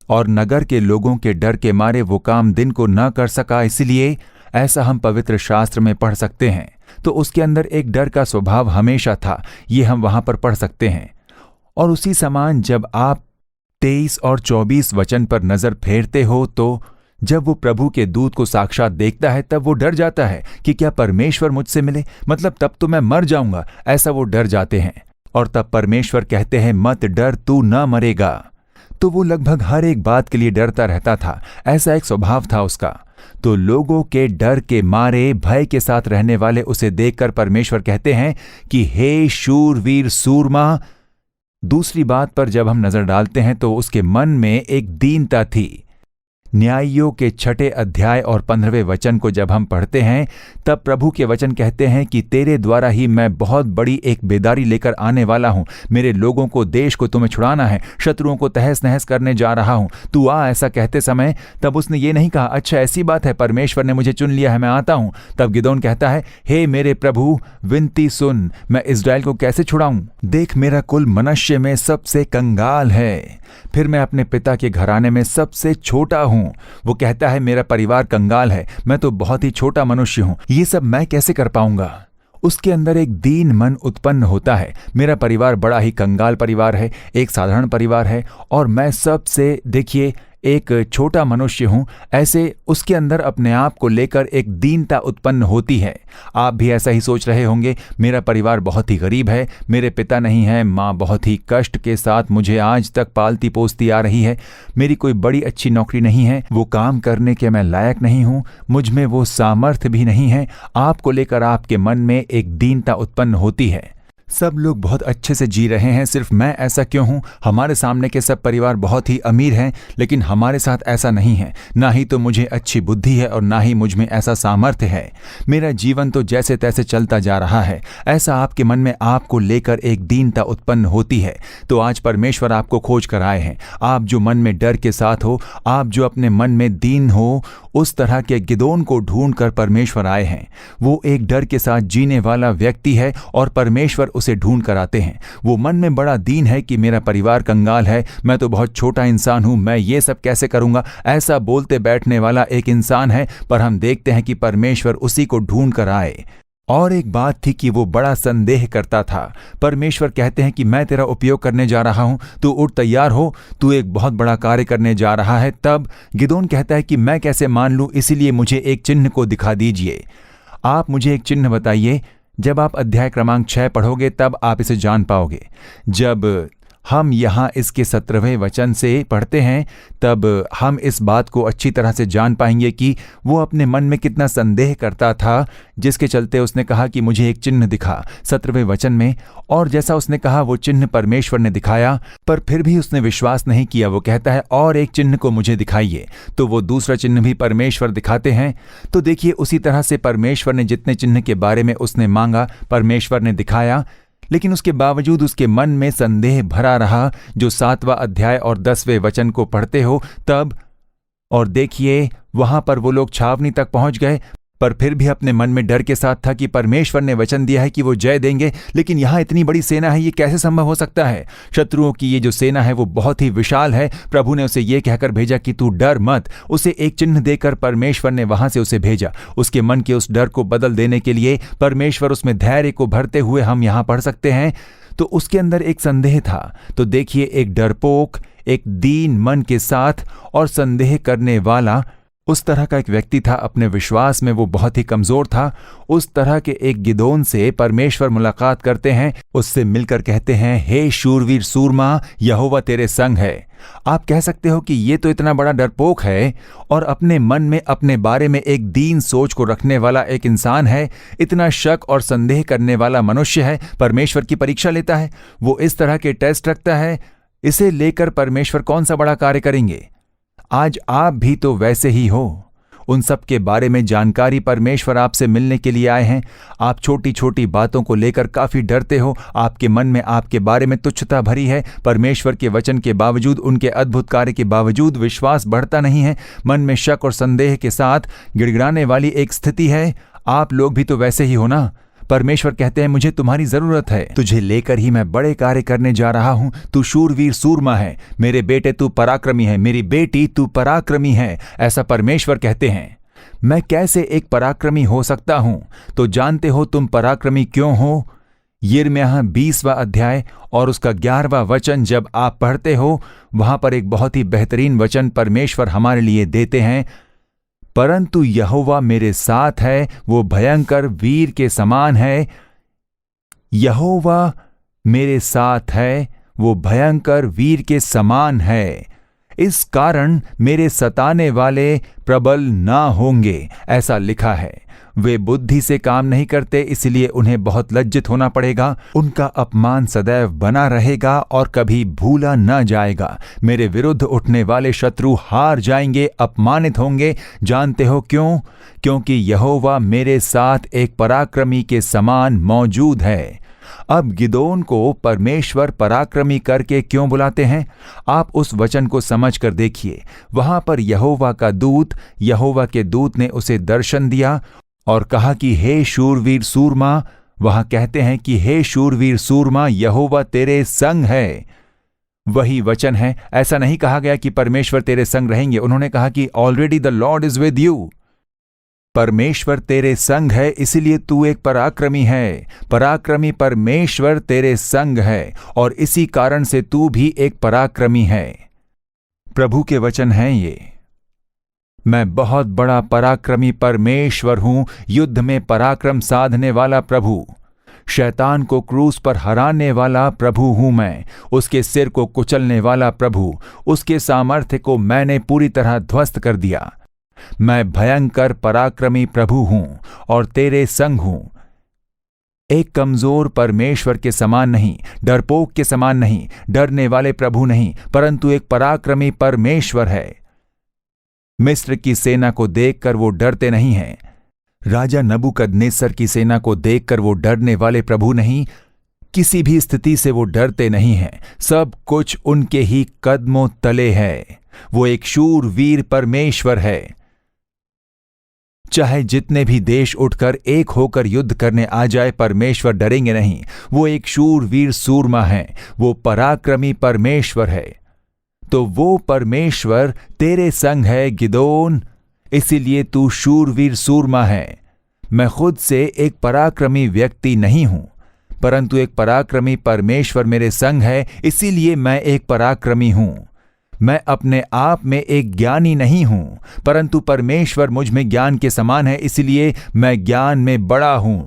और नगर के लोगों के डर के मारे वो काम दिन को न कर सका। इसलिए ऐसा हम पवित्र शास्त्र में पढ़ सकते हैं। तो उसके अंदर एक डर का स्वभाव हमेशा था, ये हम वहां पर पढ़ सकते हैं। और उसी समान जब आप 23 और 24 वचन पर नजर फेरते हो, तो जब वो प्रभु के दूत को साक्षात देखता है, तब वो डर जाता है कि क्या परमेश्वर मुझसे मिले, मतलब तब तो मैं मर जाऊंगा, ऐसा वो डर जाते हैं। और तब परमेश्वर कहते हैं, मत डर, तू न मरेगा। तो वो लगभग हर एक बात के लिए डरता रहता था, ऐसा एक स्वभाव था उसका। तो लोगों के डर के मारे, भय के साथ रहने वाले उसे देखकर परमेश्वर कहते हैं कि हे शूरवीर सूरमा। दूसरी बात पर जब हम नजर डालते हैं, तो उसके मन में एक दीनता थी। न्यायियों के 6 अध्याय और 15वें वचन को जब हम पढ़ते हैं तब प्रभु के वचन कहते हैं कि तेरे द्वारा ही मैं बहुत बड़ी एक बेदारी लेकर आने वाला हूं। मेरे लोगों को, देश को तुम्हें छुड़ाना है, शत्रुओं को तहस नहस करने जा रहा हूं, तू आ। ऐसा कहते समय तब उसने ये नहीं कहा अच्छा ऐसी बात है, परमेश्वर ने मुझे चुन लिया है, मैं आता हूं। तब गिदोन कहता है हे मेरे प्रभु, विनती सुन, मैं इस्राएल को कैसे छुड़ाऊं? देख मेरा कुल मनुष्य में सबसे कंगाल है, फिर मैं अपने पिता के घराने में सबसे छोटा हूं। वो कहता है मेरा परिवार कंगाल है, मैं तो बहुत ही छोटा मनुष्य हूं, ये सब मैं कैसे कर पाऊंगा? उसके अंदर एक दीन मन उत्पन्न होता है। मेरा परिवार बड़ा ही कंगाल परिवार है, एक साधारण परिवार है और मैं सबसे, देखिए, एक छोटा मनुष्य हूं। ऐसे उसके अंदर अपने आप को लेकर एक दीनता उत्पन्न होती है। आप भी ऐसा ही सोच रहे होंगे, मेरा परिवार बहुत ही गरीब है, मेरे पिता नहीं है, माँ बहुत ही कष्ट के साथ मुझे आज तक पालती पोसती आ रही है, मेरी कोई बड़ी अच्छी नौकरी नहीं है, वो काम करने के मैं लायक नहीं हूँ, मुझ में वो सामर्थ्य भी नहीं है। आपको लेकर आपके मन में एक दीनता उत्पन्न होती है। सब लोग बहुत अच्छे से जी रहे हैं, सिर्फ मैं ऐसा क्यों हूं? हमारे सामने के सब परिवार बहुत ही अमीर हैं, लेकिन हमारे साथ ऐसा नहीं है। ना ही तो मुझे अच्छी बुद्धि है और ना ही मुझ में ऐसा सामर्थ्य है। मेरा जीवन तो जैसे तैसे चलता जा रहा है। ऐसा आपके मन में आपको लेकर एक दीनता उत्पन्न होती है। तो आज परमेश्वर आपको खोज कर आए हैं। आप जो मन में डर के साथ हो, आप जो अपने मन में दीन हो, उस तरह के गिदोन को ढूंढ कर परमेश्वर आए हैं। वो एक डर के साथ जीने वाला व्यक्ति है और परमेश्वर उसे ढूंढ कर आते हैं। वो मन में बड़ा दीन है कि मेरा परिवार कंगाल है, मैं तो बहुत छोटा इंसान हूं, मैं ये सब कैसे करूंगा, ऐसा बोलते बैठने वाला एक इंसान है। पर हम देखते हैं कि परमेश्वर उसी को ढूंढ कर आए। और एक बात थी कि वो बड़ा संदेह करता था। परमेश्वर कहते हैं कि मैं तेरा उपयोग करने जा रहा हूं, तू उठ, तैयार हो, तू एक बहुत बड़ा कार्य करने जा रहा है। तब गिदोन कहता है कि मैं कैसे मान लूं, इसीलिए मुझे एक चिन्ह को दिखा दीजिए। आप मुझे एक चिन्ह बताइए। जब आप अध्याय क्रमांक 6 पढ़ोगे तब आप इसे जान पाओगे। जब हम यहाँ इसके 17वें वचन से पढ़ते हैं तब हम इस बात को अच्छी तरह से जान पाएंगे कि वो अपने मन में कितना संदेह करता था, जिसके चलते उसने कहा कि मुझे एक चिन्ह दिखा 17वें वचन में। और जैसा उसने कहा वो चिन्ह परमेश्वर ने दिखाया, पर फिर भी उसने विश्वास नहीं किया। वो कहता है और एक चिन्ह को मुझे दिखाइए। तो वो दूसरा चिन्ह भी परमेश्वर दिखाते हैं। तो देखिए, उसी तरह से परमेश्वर ने जितने चिन्ह के बारे में उसने मांगा परमेश्वर ने दिखाया, लेकिन उसके बावजूद उसके मन में संदेह भरा रहा। जो 7वां अध्याय और 10वें वचन को पढ़ते हो तब, और देखिए वहां पर वो लोग छावनी तक पहुंच गए, पर फिर भी अपने मन में डर के साथ था कि परमेश्वर ने वचन दिया है कि वो जय देंगे, लेकिन यहाँ इतनी बड़ी सेना है, ये कैसे संभव हो सकता है? शत्रुओं की ये जो सेना है वो बहुत ही विशाल है। प्रभु ने उसे ये कहकर भेजा कि तू डर मत। उसे एक चिन्ह देकर परमेश्वर ने वहां से उसे भेजा। उसके मन के उस डर को बदल देने के लिए परमेश्वर उसमें धैर्य को भरते हुए हम यहाँ पढ़ सकते हैं। तो उसके अंदर एक संदेह था। तो देखिए, एक डरपोक, एक दीन मन के साथ और संदेह करने वाला, उस तरह का एक व्यक्ति था। अपने विश्वास में वो बहुत ही कमजोर था। उस तरह के एक गिदोन से परमेश्वर मुलाकात करते हैं, उससे मिलकर कहते हैं, हे शूरवीर सूरमा, यहोवा तेरे संग है। आप कह सकते हो कि ये तो इतना बड़ा डरपोक है और अपने मन में अपने बारे में एक दीन सोच को रखने वाला एक इंसान है, इतना शक और संदेह करने वाला मनुष्य है, परमेश्वर की परीक्षा लेता है, वो इस तरह के टेस्ट रखता है। इसे लेकर परमेश्वर कौन सा बड़ा कार्य करेंगे? आज आप भी तो वैसे ही हो। उन सब के बारे में जानकारी परमेश्वर आपसे मिलने के लिए आए हैं। आप छोटी छोटी बातों को लेकर काफी डरते हो, आपके मन में आपके बारे में तुच्छता भरी है। परमेश्वर के वचन के बावजूद, उनके अद्भुत कार्य के बावजूद विश्वास बढ़ता नहीं है। मन में शक और संदेह के साथ गिड़गिड़ाने वाली एक स्थिति है। आप लोग भी तो वैसे ही हो ना। परमेश्वर कहते हैं, मुझे तुम्हारी जरूरत है, तुझे लेकर ही मैं बड़े कार्य करने जा रहा हूं। तू शूरवीर सूरमा है, मेरे बेटे तू पराक्रमी है, मेरी बेटी तू पराक्रमी है, ऐसा परमेश्वर कहते हैं। मैं कैसे एक पराक्रमी हो सकता हूं? तो जानते हो तुम पराक्रमी क्यों हो? यिर्मयाह 20वां अध्याय और उसका 11वां वचन जब आप पढ़ते हो, वहां पर एक बहुत ही बेहतरीन वचन परमेश्वर हमारे लिए देते हैं। परंतु यहोवा मेरे साथ है, वो भयंकर वीर के समान है। यहोवा मेरे साथ है, वो भयंकर वीर के समान है। इस कारण मेरे सताने वाले प्रबल ना होंगे, ऐसा लिखा है। वे बुद्धि से काम नहीं करते, इसलिए उन्हें बहुत लज्जित होना पड़ेगा। उनका अपमान सदैव बना रहेगा और कभी भूला न जाएगा। मेरे विरुद्ध उठने वाले शत्रु हार जाएंगे, अपमानित होंगे। जानते हो क्यों? क्योंकि यहोवा मेरे साथ एक पराक्रमी के समान मौजूद है। अब गिदोन को परमेश्वर पराक्रमी करके क्यों बुलाते हैं? आप उस वचन को समझ कर देखिए। वहां पर यहोवा के दूत ने उसे दर्शन दिया और कहा कि हे शूरवीर सूरमा। वहां कहते हैं कि हे शूरवीर सूरमा, यहोवा तेरे संग है। वही वचन है। ऐसा नहीं कहा गया कि परमेश्वर तेरे संग रहेंगे। उन्होंने कहा कि already the Lord is with you. परमेश्वर तेरे संग है, इसलिए तू एक पराक्रमी है। पराक्रमी परमेश्वर तेरे संग है और इसी कारण से तू भी एक पराक्रमी है। प्रभु के वचन हैं ये। मैं बहुत बड़ा पराक्रमी परमेश्वर हूं, युद्ध में पराक्रम साधने वाला प्रभु। शैतान को क्रूस पर हराने वाला प्रभु हूं मैं, उसके सिर को कुचलने वाला प्रभु। उसके सामर्थ्य को मैंने पूरी तरह ध्वस्त कर दिया। मैं भयंकर पराक्रमी प्रभु हूं और तेरे संग हूं। एक कमजोर परमेश्वर के समान नहीं, डरपोक के समान नहीं, डरने वाले प्रभु नहीं, परंतु एक पराक्रमी परमेश्वर है। मिस्र की सेना को देखकर वो डरते नहीं हैं। राजा नबूकदनेस्सर की सेना को देखकर वो डरने वाले प्रभु नहीं। किसी भी स्थिति से वो डरते नहीं हैं। सब कुछ उनके ही कदमों तले है। वो एक शूरवीर परमेश्वर है। चाहे जितने भी देश उठकर एक होकर युद्ध करने आ जाए, परमेश्वर डरेंगे नहीं। वो एक शूरवीर सूरमा है। वो पराक्रमी परमेश्वर है। तो वो परमेश्वर तेरे संग है गिदोन, इसीलिए तू शूरवीर सूरमा है। मैं खुद से एक पराक्रमी व्यक्ति नहीं हूं, परंतु एक पराक्रमी परमेश्वर मेरे संग है, इसीलिए मैं एक पराक्रमी हूं। मैं अपने आप में एक ज्ञानी नहीं हूं, परंतु परमेश्वर मुझ में ज्ञान के समान है, इसलिए मैं ज्ञान में बड़ा हूं।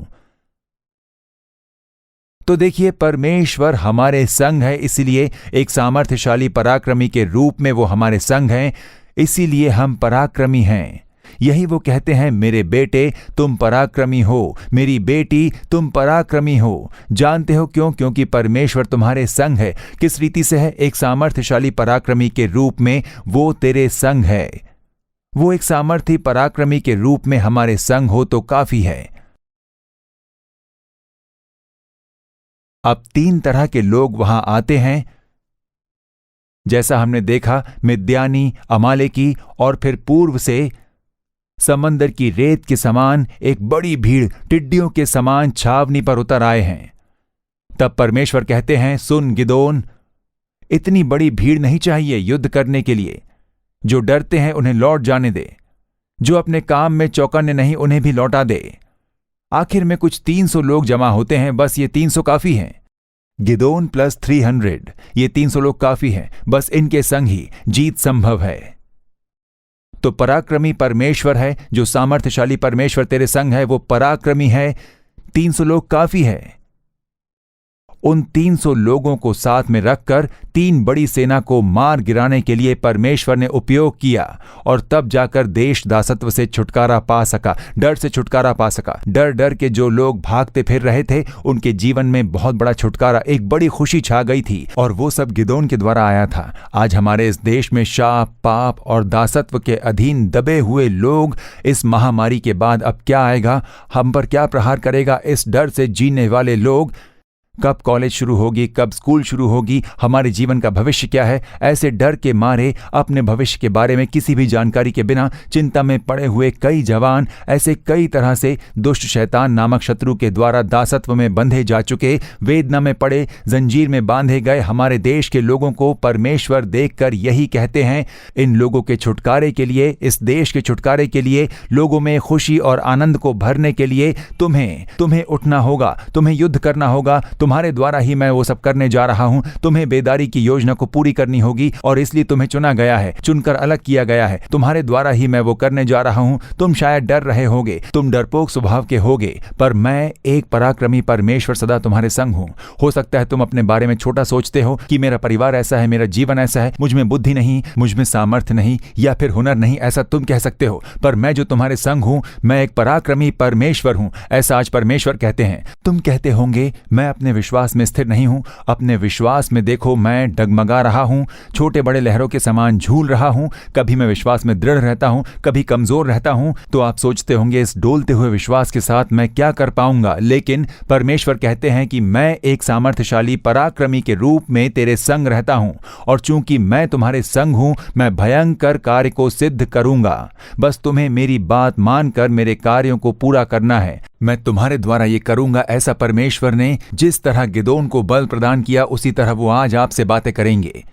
तो देखिए, परमेश्वर हमारे संग है, इसीलिए एक सामर्थ्यशाली पराक्रमी के रूप में वो हमारे संग हैं, इसीलिए हम पराक्रमी हैं। यही वो कहते हैं, मेरे बेटे तुम पराक्रमी हो, मेरी बेटी तुम पराक्रमी हो। जानते हो क्यों? क्योंकि परमेश्वर तुम्हारे संग है। किस रीति से है? एक सामर्थ्यशाली पराक्रमी के रूप में वो तेरे संग है। वो एक सामर्थ्य पराक्रमी के रूप में हमारे संग हो तो काफी है। अब 3 तरह के लोग वहां आते हैं, जैसा हमने देखा, मिद्यानी, अमालेकी और फिर पूर्व से समंदर की रेत के समान एक बड़ी भीड़ टिड्डियों के समान छावनी पर उतर आए हैं। तब परमेश्वर कहते हैं, सुन गिदोन, इतनी बड़ी भीड़ नहीं चाहिए युद्ध करने के लिए। जो डरते हैं उन्हें लौट जाने दे। जो अपने काम में चौकन्ने नहीं, उन्हें भी लौटा दे। आखिर में कुछ 300 लोग जमा होते हैं, बस ये 300 काफी हैं। गिदोन प्लस 300, ये 300 लोग काफी हैं। बस इनके संग ही जीत संभव है। तो पराक्रमी परमेश्वर है, जो सामर्थ्यशाली परमेश्वर तेरे संग है, वो पराक्रमी है। 300 लोग काफी है। उन 300 लोगों को साथ में रखकर 3 बड़ी सेना को मार गिराने के लिए परमेश्वर ने उपयोग किया, और तब जाकर देश दासत्व से छुटकारा पा सका, डर से छुटकारा पा सका। डर डर के जो लोग भागते फिर रहे थे, उनके जीवन में बहुत बड़ा छुटकारा, एक बड़ी खुशी छा गई थी, और वो सब गिदोन के द्वारा आया था। आज हमारे इस देश में शाप, पाप और दासत्व के अधीन दबे हुए लोग, इस महामारी के बाद अब क्या आएगा, हम पर क्या प्रहार करेगा, इस डर से जीने वाले लोग, कब कॉलेज शुरू होगी, कब स्कूल शुरू होगी, हमारे जीवन का भविष्य क्या है, ऐसे डर के मारे अपने भविष्य के बारे में किसी भी जानकारी के बिना चिंता में पड़े हुए कई जवान, ऐसे कई तरह से दुष्ट शैतान नामक शत्रु के द्वारा दासत्व में बंधे जा चुके, वेदना में पड़े, जंजीर में बांधे गए हमारे देश के लोगों को परमेश्वर देखकर यही कहते हैं, इन लोगों के छुटकारे के लिए, इस देश के छुटकारे के लिए, लोगों में खुशी और आनंद को भरने के लिए तुम्हें उठना होगा, तुम्हें युद्ध करना होगा, तुम्हारे द्वारा ही मैं वो सब करने जा रहा हूं। तुम्हें बेदारी की योजना को पूरी करनी होगी और इसलिए तुम्हें चुना गया है, चुनकर अलग किया गया है। तुम्हारे द्वारा ही मैं वो करने जा रहा हूं। तुम शायद डर रहे होगे, तुम डरपोक स्वभाव के होगे, पर मैं एक पराक्रमी परमेश्वर सदा तुम्हारे संग हूं। हो सकता है तुम अपने बारे में छोटा सोचते हो कि मेरा परिवार ऐसा है, मेरा जीवन ऐसा है, मुझ में बुद्धि नहीं, मुझ में सामर्थ्य नहीं या फिर हुनर नहीं, ऐसा तुम कह सकते हो। पर मैं जो तुम्हारे संग हूं, मैं एक पराक्रमी परमेश्वर हूं, ऐसा आज परमेश्वर कहते हैं। तुम कहते होंगे मैं अपने विश्वास में स्थिर नहीं हूं। अपने विश्वास में देखो, मैं डगमगा रहा हूं, छोटे बड़े लहरों के समान झूल रहा हूं। कभी मैं विश्वास में दृढ़ रहता हूं, कभी कमजोर रहता हूं। तो आप सोचते होंगे इस डोलते हुए विश्वास के साथ मैं क्या कर पाऊंगा, लेकिन परमेश्वर कहते हैं कि मैं एक सामर्थ्यशाली पराक्रमी के रूप में तेरे संग रहता हूं, और चूंकि मैं तुम्हारे संग हूं, मैं भयंकर कार्य को सिद्ध करूंगा। बस तुम्हें मेरी बात मानकर मेरे कार्यों को पूरा करना है। मैं तुम्हारे द्वारा ये करूंगा। ऐसा परमेश्वर ने जिस तरह गिदोन को बल प्रदान किया, उसी तरह वो आज आपसे बातें करेंगे।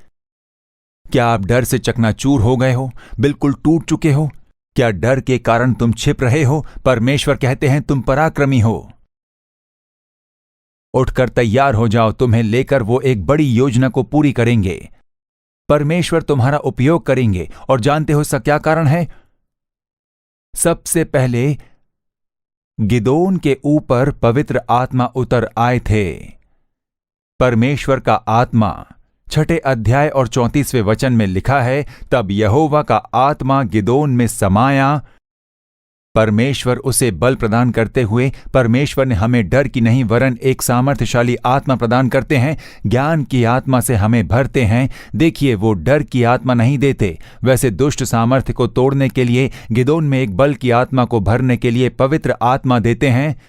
क्या आप डर से चकनाचूर हो गए हो, बिल्कुल टूट चुके हो? क्या डर के कारण तुम छिप रहे हो? परमेश्वर कहते हैं तुम पराक्रमी हो। उठकर तैयार हो जाओ, तुम्हें लेकर वो एक बड़ी योजना को पूरी करेंगे। परमेश्वर तुम्हारा उपयोग करेंगे। और जानते हो इसका क्या कारण है? सबसे पहले गिदोन के ऊपर पवित्र आत्मा उतर आए थे। परमेश्वर का आत्मा 6 अध्याय और 34वें वचन में लिखा है, तब यहोवा का आत्मा गिदोन में समाया। परमेश्वर उसे बल प्रदान करते हुए, परमेश्वर ने हमें डर की नहीं वरन एक सामर्थ्यशाली आत्मा प्रदान करते हैं, ज्ञान की आत्मा से हमें भरते हैं। देखिए, वो डर की आत्मा नहीं देते। वैसे दुष्ट सामर्थ्य को तोड़ने के लिए गिदोन में एक बल की आत्मा को भरने के लिए पवित्र आत्मा देते हैं।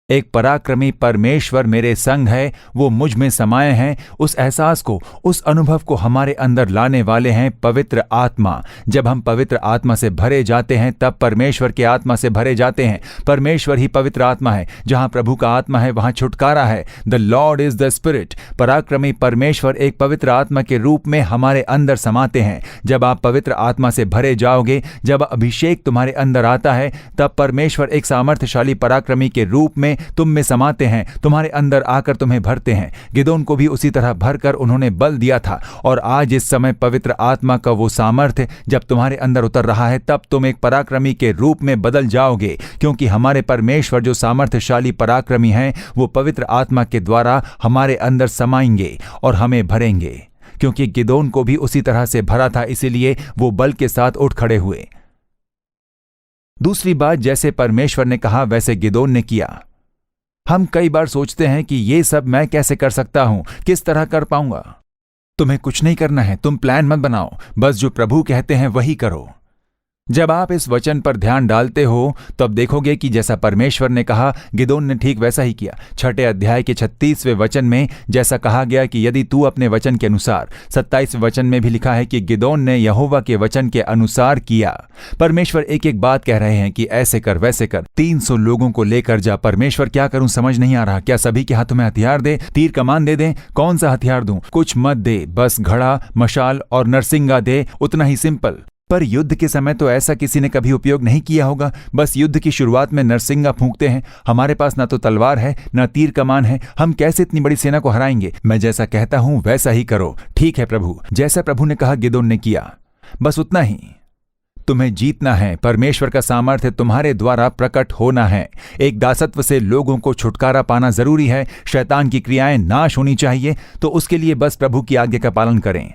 एक पराक्रमी परमेश्वर मेरे संग है, वो मुझ में समाये हैं। उस एहसास को, उस अनुभव को हमारे अंदर लाने वाले हैं पवित्र आत्मा। जब हम पवित्र आत्मा से भरे जाते हैं, तब परमेश्वर के आत्मा से भरे जाते हैं। परमेश्वर ही पवित्र आत्मा है। जहां प्रभु का आत्मा है, वहां छुटकारा है। The Lord is the spirit. पराक्रमी परमेश्वर एक पवित्र आत्मा के रूप में हमारे अंदर समाते हैं। जब आप पवित्र आत्मा से भरे जाओगे, जब अभिषेक तुम्हारे अंदर आता है, तब परमेश्वर एक सामर्थ्यशाली पराक्रमी के रूप में तुम में समाते हैं, तुम्हारे अंदर आकर तुम्हें भरते हैं। गिदोन को भी उसी तरह भरकर उन्होंने बल दिया था। और आज इस समय पवित्र आत्मा का वो सामर्थ्य जब तुम्हारे अंदर उतर रहा है, तब तुम एक पराक्रमी के रूप में बदल जाओगे, क्योंकि हमारे परमेश्वर जो सामर्थ्यशाली पराक्रमी हैं, वो पवित्र आत्मा के द्वारा हमारे अंदर समाएंगे और हमें भरेंगे। क्योंकि गिदोन को भी उसी तरह से भरा था, इसीलिए वो बल के साथ उठ खड़े हुए। दूसरी बात, जैसे परमेश्वर ने कहा वैसे गिदोन ने किया। हम कई बार सोचते हैं कि ये सब मैं कैसे कर सकता हूं, किस तरह कर पाऊंगा। तुम्हें कुछ नहीं करना है, तुम प्लान मत बनाओ, बस जो प्रभु कहते हैं वही करो। जब आप इस वचन पर ध्यान डालते हो, तब देखोगे कि जैसा परमेश्वर ने कहा, गिदोन ने ठीक वैसा ही किया। 6 अध्याय के 36वें वचन में जैसा कहा गया कि यदि तू अपने वचन के अनुसार, 27वें वचन में भी लिखा है कि गिदोन ने यहोवा के वचन के अनुसार किया। परमेश्वर एक एक बात कह रहे हैं कि ऐसे कर, वैसे कर, 300 लोगों को लेकर जा। परमेश्वर क्या करूं समझ नहीं आ रहा। क्या सभी के हाथों में हथियार दे, तीर कमान दे दें? कौन सा हथियार दूं? कुछ मत दे, बस घड़ा, मशाल और नरसिंगा दे, उतना ही सिंपल। पर युद्ध के समय तो ऐसा किसी ने कभी उपयोग नहीं किया होगा। बस युद्ध की शुरुआत में नरसिंगा फूंकते हैं। हमारे पास ना तो तलवार है, ना तीर कमान है, हम कैसे इतनी बड़ी सेना को हराएंगे? मैं जैसा कहता हूं वैसा ही करो। ठीक है प्रभु। जैसा प्रभु ने कहा गिदोन ने किया, बस उतना ही। तुम्हें जीतना है। परमेश्वर का सामर्थ्य तुम्हारे द्वारा प्रकट होना है। एक दासत्व से लोगों को छुटकारा पाना जरूरी है। शैतान की क्रियाएं नाश होनी चाहिए। तो उसके लिए बस प्रभु की आज्ञा का पालन करें।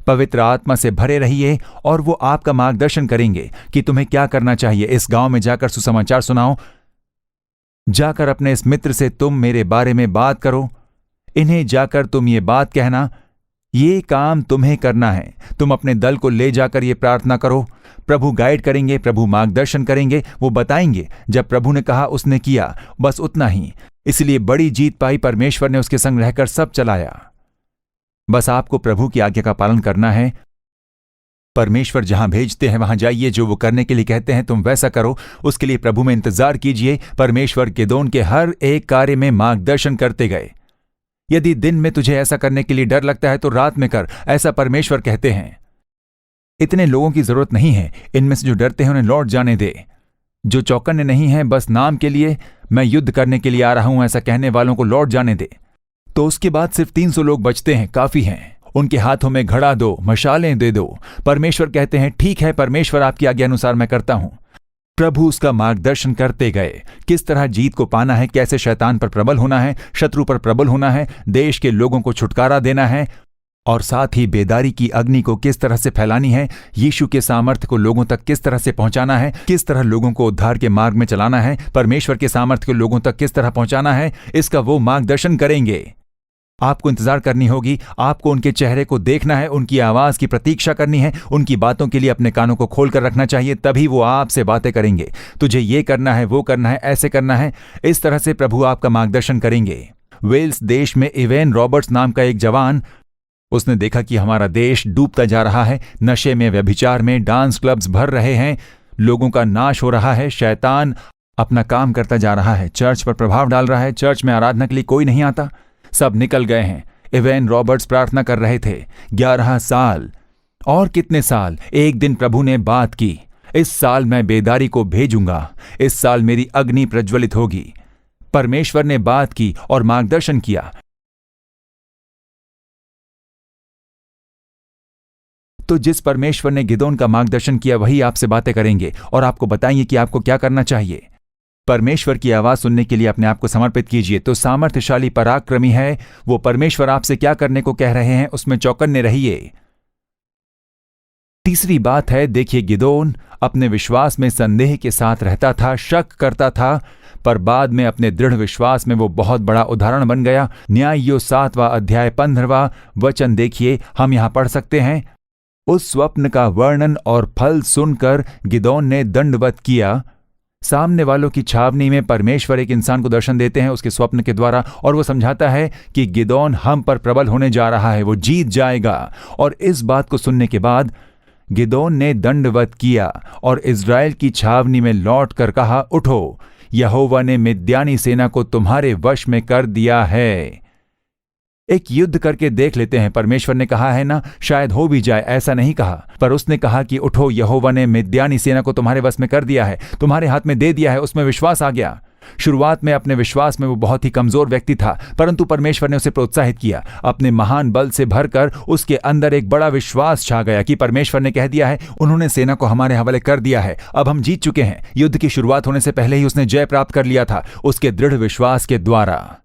पवित्र आत्मा से भरे रहिए और वो आपका मार्गदर्शन करेंगे कि तुम्हें क्या करना चाहिए। इस गांव में जाकर सुसमाचार सुनाओ, जाकर अपने इस मित्र से तुम मेरे बारे में बात करो, इन्हें जाकर तुम ये बात कहना, ये काम तुम्हें करना है। तुम अपने दल को ले जाकर ये प्रार्थना करो। प्रभु गाइड करेंगे, प्रभु मार्गदर्शन करेंगे, वो बताएंगे। जब प्रभु ने कहा उसने किया, बस उतना ही। इसलिए बड़ी जीत पाई। परमेश्वर ने उसके संग रहकर सब चलाया। बस आपको प्रभु की आज्ञा का पालन करना है। परमेश्वर जहां भेजते हैं वहां जाइए। जो वो करने के लिए कहते हैं तुम वैसा करो। उसके लिए प्रभु में इंतजार कीजिए। परमेश्वर गिदोन के हर एक कार्य में मार्गदर्शन करते गए। यदि दिन में तुझे ऐसा करने के लिए डर लगता है तो रात में कर, ऐसा परमेश्वर कहते हैं। इतने लोगों की जरूरत नहीं है। इनमें से जो डरते हैं उन्हें लौट जाने दे। जो चौकन्ने नहीं हैं, बस नाम के लिए मैं युद्ध करने के लिए आ रहा हूं, ऐसा कहने वालों को लौट जाने दे। तो उसके बाद सिर्फ 300 लोग बचते हैं, काफी हैं। उनके हाथों में घड़ा दो, मशालें दे दो। परमेश्वर कहते हैं ठीक है परमेश्वर, आपकी आज्ञा अनुसार मैं करता हूं। प्रभु उसका मार्गदर्शन करते गए, किस तरह जीत को पाना है, कैसे शैतान पर प्रबल होना है, शत्रु पर प्रबल होना है, देश के लोगों को छुटकारा देना है, और साथ ही बेदारी की अग्नि को किस तरह से फैलानी है, यीशु के सामर्थ्य को लोगों तक किस तरह से पहुंचाना है, किस तरह लोगों को उद्धार के मार्ग में चलाना है, परमेश्वर के सामर्थ्य को लोगों तक किस तरह पहुंचाना है, इसका वो मार्गदर्शन करेंगे। आपको इंतजार करनी होगी, आपको उनके चेहरे को देखना है, उनकी आवाज की प्रतीक्षा करनी है, उनकी बातों के लिए अपने कानों को खोल कर रखना चाहिए, तभी वो आपसे बातें करेंगे। तुझे ये करना है, वो करना है, ऐसे करना है, इस तरह से प्रभु आपका मार्गदर्शन करेंगे। वेल्स देश में इवेन रॉबर्ट्स नाम का एक जवान, उसने देखा कि हमारा देश डूबता जा रहा है, नशे में, व्यभिचार में, डांस क्लब्स भर रहे हैं, लोगों का नाश हो रहा है, शैतान अपना काम करता जा रहा है, चर्च पर प्रभाव डाल रहा है, चर्च में आराधना के लिए कोई नहीं आता, सब निकल गए हैं। इवेन रॉबर्ट्स प्रार्थना कर रहे थे 11 साल और कितने साल। एक दिन प्रभु ने बात की, इस साल मैं बेदारी को भेजूंगा, इस साल मेरी अग्नि प्रज्वलित होगी। परमेश्वर ने बात की और मार्गदर्शन किया। तो जिस परमेश्वर ने गिदोन का मार्गदर्शन किया वही आपसे बातें करेंगे और आपको बताएंगे कि आपको क्या करना चाहिए। परमेश्वर की आवाज सुनने के लिए अपने आप को समर्पित कीजिए। तो सामर्थ्यशाली पराक्रमी है, वो परमेश्वर आपसे क्या करने को कह रहे हैं उसमें चौकन्ने रहिए। तीसरी बात है, देखिए गिदोन अपने विश्वास में संदेह के साथ रहता था, शक करता था, पर बाद में अपने दृढ़ विश्वास में वो बहुत बड़ा उदाहरण बन गया। न्यायियों 7वां अध्याय 15वां वचन देखिए, हम यहां पढ़ सकते हैं। उस स्वप्न का वर्णन और फल सुनकर गिदोन ने दंडवत किया। सामने वालों की छावनी में परमेश्वर एक इंसान को दर्शन देते हैं उसके स्वप्न के द्वारा, और वो समझाता है कि गिदोन हम पर प्रबल होने जा रहा है, वो जीत जाएगा। और इस बात को सुनने के बाद गिदोन ने दंडवत किया और इज़राइल की छावनी में लौट कर कहा, उठो, यहोवा ने मिद्यानी सेना को तुम्हारे वश में कर दिया है। एक युद्ध करके देख लेते हैं। परमेश्वर ने कहा है ना, शायद हो भी जाए, ऐसा नहीं कहा, पर उसने कहा कि उठो, यहोवा ने मिद्यानी सेना को तुम्हारे वश में कर दिया है, तुम्हारे हाथ में दे दिया है। उसमें विश्वास आ गया। शुरुआत में अपने विश्वास में वो बहुत ही कमजोर व्यक्ति था, परंतु परमेश्वर ने उसे प्रोत्साहित किया। अपने महान बल से भरकर उसके अंदर एक बड़ा विश्वास छा गया कि परमेश्वर ने कह दिया है, उन्होंने सेना को हमारे हवाले कर दिया है, अब हम जीत चुके हैं। युद्ध की शुरुआत होने से पहले ही उसने जय प्राप्त कर लिया था उसके दृढ़ विश्वास के द्वारा।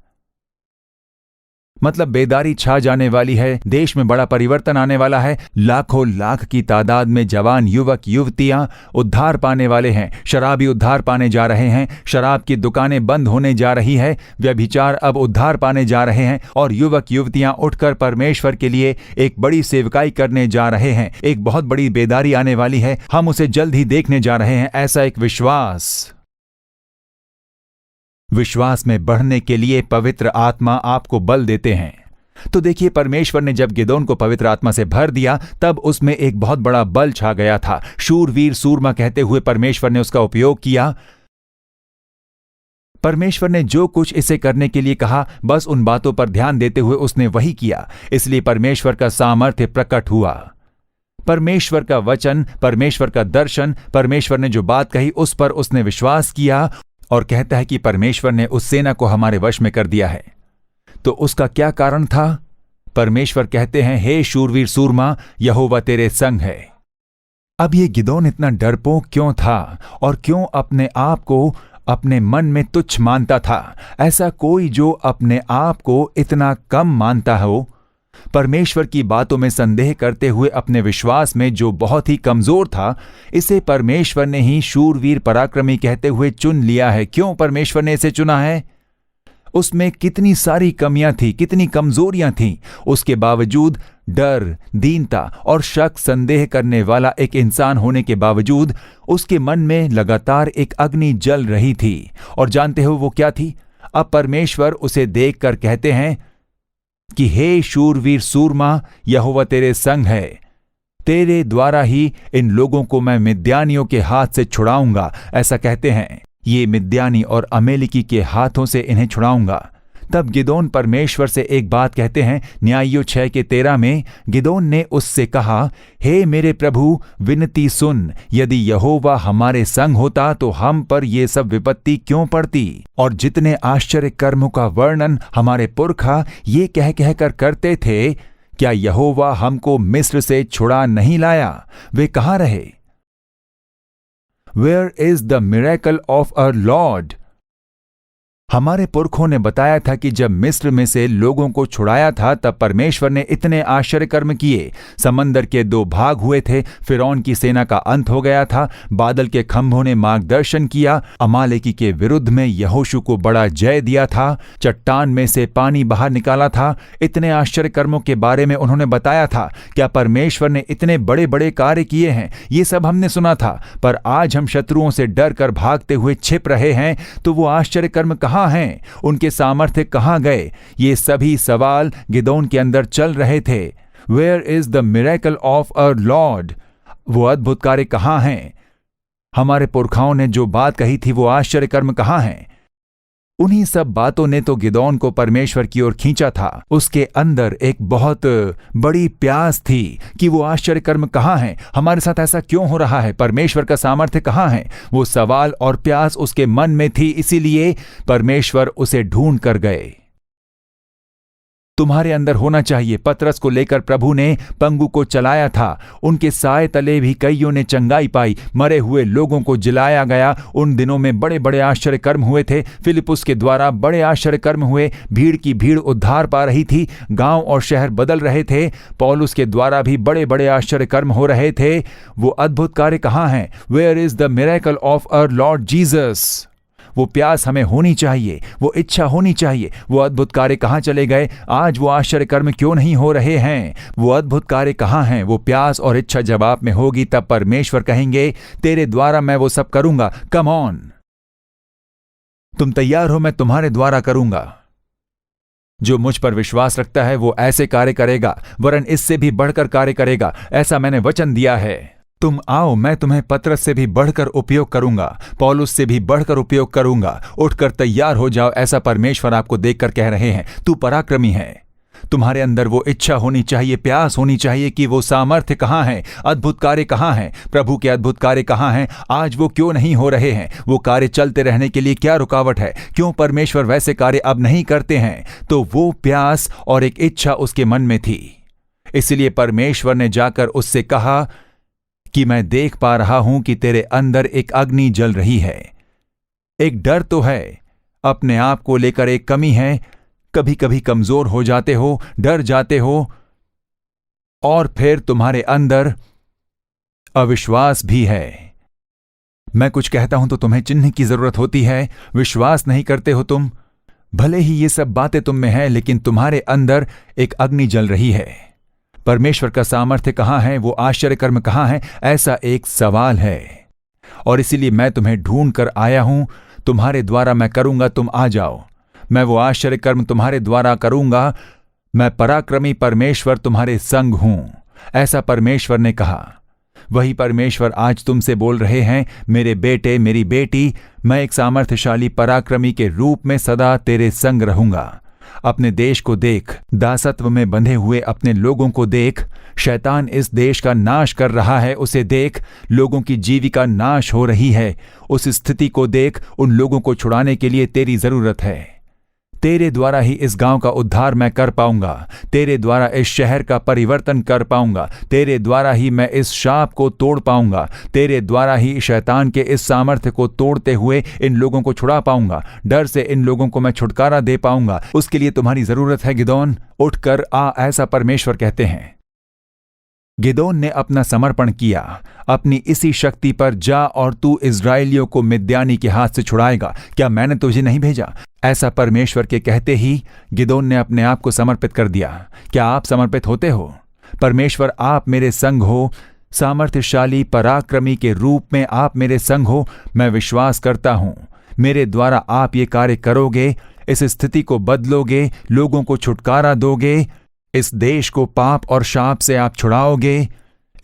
मतलब बेदारी छा जाने वाली है, देश में बड़ा परिवर्तन आने वाला है, लाखों लाख की तादाद में जवान युवक युवतियां उद्धार पाने वाले हैं, शराबी उद्धार पाने जा रहे हैं, शराब की दुकानें बंद होने जा रही है, व्यभिचार अब उद्धार पाने जा रहे हैं, और युवक युवतियां उठकर परमेश्वर के लिए एक बड़ी सेवकाई करने जा रहे हैं। एक बहुत बड़ी बेदारी आने वाली है, हम उसे जल्द ही देखने जा रहे हैं। ऐसा एक विश्वास में बढ़ने के लिए पवित्र आत्मा आपको बल देते हैं। तो देखिए, परमेश्वर ने जब गिदोन को पवित्र आत्मा से भर दिया तब उसमें एक बहुत बड़ा बल छा गया था। शूरवीर सूरमा कहते हुए परमेश्वर ने उसका उपयोग किया। परमेश्वर ने जो कुछ इसे करने के लिए कहा, बस उन बातों पर ध्यान देते हुए उसने वही किया। इसलिए परमेश्वर का सामर्थ्य प्रकट हुआ। परमेश्वर का वचन, परमेश्वर का दर्शन, परमेश्वर ने जो बात कही उस पर उसने विश्वास किया, और कहता है कि परमेश्वर ने उस सेना को हमारे वश में कर दिया है। तो उसका क्या कारण था? परमेश्वर कहते हैं, हे शूरवीर सूरमा, यहोवा तेरे संग है। अब ये गिदोन इतना डरपोक क्यों था और क्यों अपने आप को अपने मन में तुच्छ मानता था? ऐसा कोई जो अपने आप को इतना कम मानता हो, परमेश्वर की बातों में संदेह करते हुए अपने विश्वास में जो बहुत ही कमजोर था, इसे परमेश्वर ने ही शूरवीर पराक्रमी कहते हुए चुन लिया है। क्यों परमेश्वर ने इसे चुना है? उसमें कितनी सारी कमियां थी, कितनी कमजोरियां थीं, उसके बावजूद डर, दीनता और शक, संदेह करने वाला एक इंसान होने के बावजूद उसके मन में लगातार एक अग्नि जल रही थी। और जानते हो वो क्या थी? अब परमेश्वर उसे देखकर कहते हैं कि हे शूरवीर सूरमा, यहोवा तेरे संग है, तेरे द्वारा ही इन लोगों को मैं मिद्यानियों के हाथ से छुड़ाऊंगा। ऐसा कहते हैं, ये मिद्यानी और अमेलिकी के हाथों से इन्हें छुड़ाऊंगा। तब गिदोन परमेश्वर से एक बात कहते हैं। न्यायियों 6:13 में गिदोन ने उससे कहा, हे मेरे प्रभु, विनती सुन, यदि यहोवा हमारे संग होता तो हम पर ये सब विपत्ति क्यों पड़ती। और जितने आश्चर्य कर्मों का वर्णन हमारे पुरखा ये कह कह कर करते थे, क्या यहोवा हमको मिस्र से छुड़ा नहीं लाया? वे कहाँ रहे? Where is the miracle of our Lord? हमारे पुरखों ने बताया था कि जब मिस्र में से लोगों को छुड़ाया था तब परमेश्वर ने इतने आश्चर्य कर्म किए। समंदर के 2 भाग हुए थे, फिरौन की सेना का अंत हो गया था, बादल के खंभों ने मार्गदर्शन किया, अमालेकी के विरुद्ध में यहोशू को बड़ा जय दिया था, चट्टान में से पानी बाहर निकाला था। इतने आश्चर्य कर्मों के बारे में उन्होंने बताया था। क्या परमेश्वर ने इतने बड़े बड़े कार्य किए हैं? ये सब हमने सुना था, पर आज हम शत्रुओं से डर कर भागते हुए छिप रहे हैं, तो वो आश्चर्य कर्म कहाँ हैं? उनके सामर्थ्य कहाँ गए? ये सभी सवाल गिदोन के अंदर चल रहे थे। Where is the miracle of our Lord? वो अद्भुत कार्य कहाँ हैं? हमारे पुरखाओं ने जो बात कही थी वो आश्चर्य कर्म कहाँ हैं? उन्हीं सब बातों ने तो गिदोन को परमेश्वर की ओर खींचा था। उसके अंदर एक बहुत बड़ी प्यास थी कि वो आश्चर्य कर्म कहाँ हैं, हमारे साथ ऐसा क्यों हो रहा है, परमेश्वर का सामर्थ्य कहाँ है। वो सवाल और प्यास उसके मन में थी, इसीलिए परमेश्वर उसे ढूंढ कर गए। तुम्हारे अंदर होना चाहिए। पतरस को लेकर प्रभु ने पंगु को चलाया था, उनके साए तले भी कईयों ने चंगाई पाई, मरे हुए लोगों को जिलाया गया। उन दिनों में बड़े बड़े आश्चर्य कर्म हुए थे। फिलिपुस के द्वारा बड़े आश्चर्य कर्म हुए, भीड़ की भीड़ उद्धार पा रही थी, गांव और शहर बदल रहे थे। पौलुस के द्वारा भी बड़े बड़े आश्चर्य कर्म हो रहे थे। वो अद्भुत कार्य कहाँ हैं? Where is the miracle of our Lord Jesus? वो प्यास हमें होनी चाहिए, वो इच्छा होनी चाहिए। वो अद्भुत कार्य कहाँ चले गए? आज वो आश्चर्य कर्म क्यों नहीं हो रहे हैं? वो अद्भुत कार्य कहाँ हैं? वो प्यास और इच्छा जब आप में होगी तब परमेश्वर कहेंगे, तेरे द्वारा मैं वो सब करूंगा। कम ऑन, तुम तैयार हो? मैं तुम्हारे द्वारा करूंगा। जो मुझ पर विश्वास रखता है वो ऐसे कार्य करेगा, वरन इससे भी बढ़कर कार्य करेगा, ऐसा मैंने वचन दिया है। तुम आओ, मैं तुम्हें पतरस से भी बढ़कर उपयोग करूंगा, पौलुस से भी बढ़कर उपयोग करूंगा। उठकर तैयार हो जाओ, ऐसा परमेश्वर आपको देखकर कह रहे हैं। तू पराक्रमी है। तुम्हारे अंदर वो इच्छा होनी चाहिए, प्यास होनी चाहिए कि वो सामर्थ्य कहाँ है, अद्भुत कार्य कहाँ हैं, प्रभु के अद्भुत कार्य कहाँ हैं। आज वो क्यों नहीं हो रहे हैं? वो कार्य चलते रहने के लिए क्या रुकावट है? क्यों परमेश्वर वैसे कार्य अब नहीं करते हैं? तो वो प्यास और एक इच्छा उसके मन में थी। इसलिए परमेश्वर ने जाकर उससे कहा कि मैं देख पा रहा हूं कि तेरे अंदर एक अग्नि जल रही है। एक डर तो है, अपने आप को लेकर एक कमी है, कभी कभी कमजोर हो जाते हो, डर जाते हो, और फिर तुम्हारे अंदर अविश्वास भी है। मैं कुछ कहता हूं तो तुम्हें चिन्ह की जरूरत होती है। विश्वास नहीं करते हो तुम, भले ही ये सब बातें तुम में हैं, लेकिन तुम्हारे अंदर एक अग्नि जल रही है। परमेश्वर का सामर्थ्य कहाँ है? वो आश्चर्य कर्म कहाँ है? ऐसा एक सवाल है, और इसीलिए मैं तुम्हें ढूंढ कर आया हूं। तुम्हारे द्वारा मैं करूंगा, तुम आ जाओ। मैं वो आश्चर्य कर्म तुम्हारे द्वारा करूंगा। मैं पराक्रमी परमेश्वर तुम्हारे संग हूं, ऐसा परमेश्वर ने कहा। वही परमेश्वर आज तुमसे बोल रहे हैं, मेरे बेटे, मेरी बेटी, मैं एक सामर्थ्यशाली पराक्रमी के रूप में सदा तेरे संग रहूंगा। अपने देश को देख, दासत्व में बंधे हुए अपने लोगों को देख। शैतान इस देश का नाश कर रहा है, उसे देख। लोगों की जीविका नाश हो रही है, उस स्थिति को देख। उन लोगों को छुड़ाने के लिए तेरी जरूरत है। तेरे द्वारा ही इस गांव का उद्धार मैं कर पाऊंगा, तेरे द्वारा इस शहर का परिवर्तन कर पाऊंगा, तेरे द्वारा ही मैं इस शाप को तोड़ पाऊंगा, तेरे द्वारा ही शैतान के इस सामर्थ्य को तोड़ते हुए इन लोगों को छुड़ा पाऊंगा, डर से इन लोगों को मैं छुटकारा दे पाऊंगा। उसके लिए तुम्हारी जरूरत है गिदोन, उठकर आ, ऐसा परमेश्वर कहते हैं। गिदोन ने अपना समर्पण किया। अपनी इसी शक्ति पर जा और तू इस्राएलियों को मिद्यानी के हाथ से छुड़ाएगा। क्या मैंने तुझे नहीं भेजा? ऐसा परमेश्वर के कहते ही गिदोन ने अपने आप को समर्पित कर दिया। क्या आप समर्पित होते हो? परमेश्वर, आप मेरे संग हो, सामर्थ्यशाली पराक्रमी के रूप में आप मेरे संग हो। मैं विश्वास करता हूं मेरे द्वारा आप ये कार्य करोगे, इस स्थिति को बदलोगे, लोगों को छुटकारा दोगे, इस देश को पाप और शाप से आप छुड़ाओगे।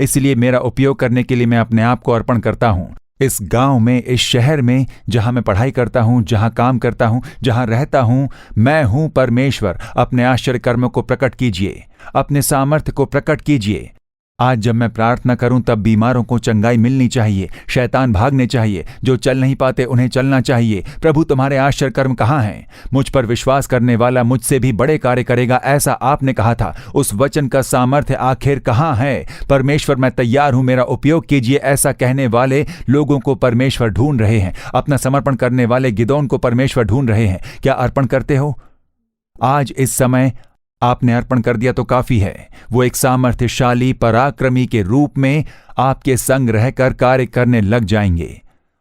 इसलिए मेरा उपयोग करने के लिए मैं अपने आप को अर्पण करता हूं। इस गांव में, इस शहर में, जहां मैं पढ़ाई करता हूं, जहां काम करता हूं, जहां रहता हूं, मैं हूं परमेश्वर। अपने आश्चर्य कर्मों को प्रकट कीजिए, अपने सामर्थ्य को प्रकट कीजिए। आज जब मैं प्रार्थना करूं तब बीमारों को चंगाई मिलनी चाहिए, शैतान भागने चाहिए, जो चल नहीं पाते उन्हें चलना चाहिए। प्रभु तुम्हारे आश्चर्य कर्म कहाँ हैं? मुझ पर विश्वास करने वाला मुझसे भी बड़े कार्य करेगा, ऐसा आपने कहा था। उस वचन का सामर्थ्य आखिर कहाँ है? परमेश्वर मैं तैयार हूं, मेरा उपयोग कीजिए, ऐसा कहने वाले लोगों को परमेश्वर ढूंढ रहे हैं। अपना समर्पण करने वाले गिदोन को परमेश्वर ढूंढ रहे हैं। क्या अर्पण करते हो? आज इस समय आपने अर्पण कर दिया तो काफी है। वो एक सामर्थ्यशाली पराक्रमी के रूप में आपके संग रहकर कार्य करने लग जाएंगे।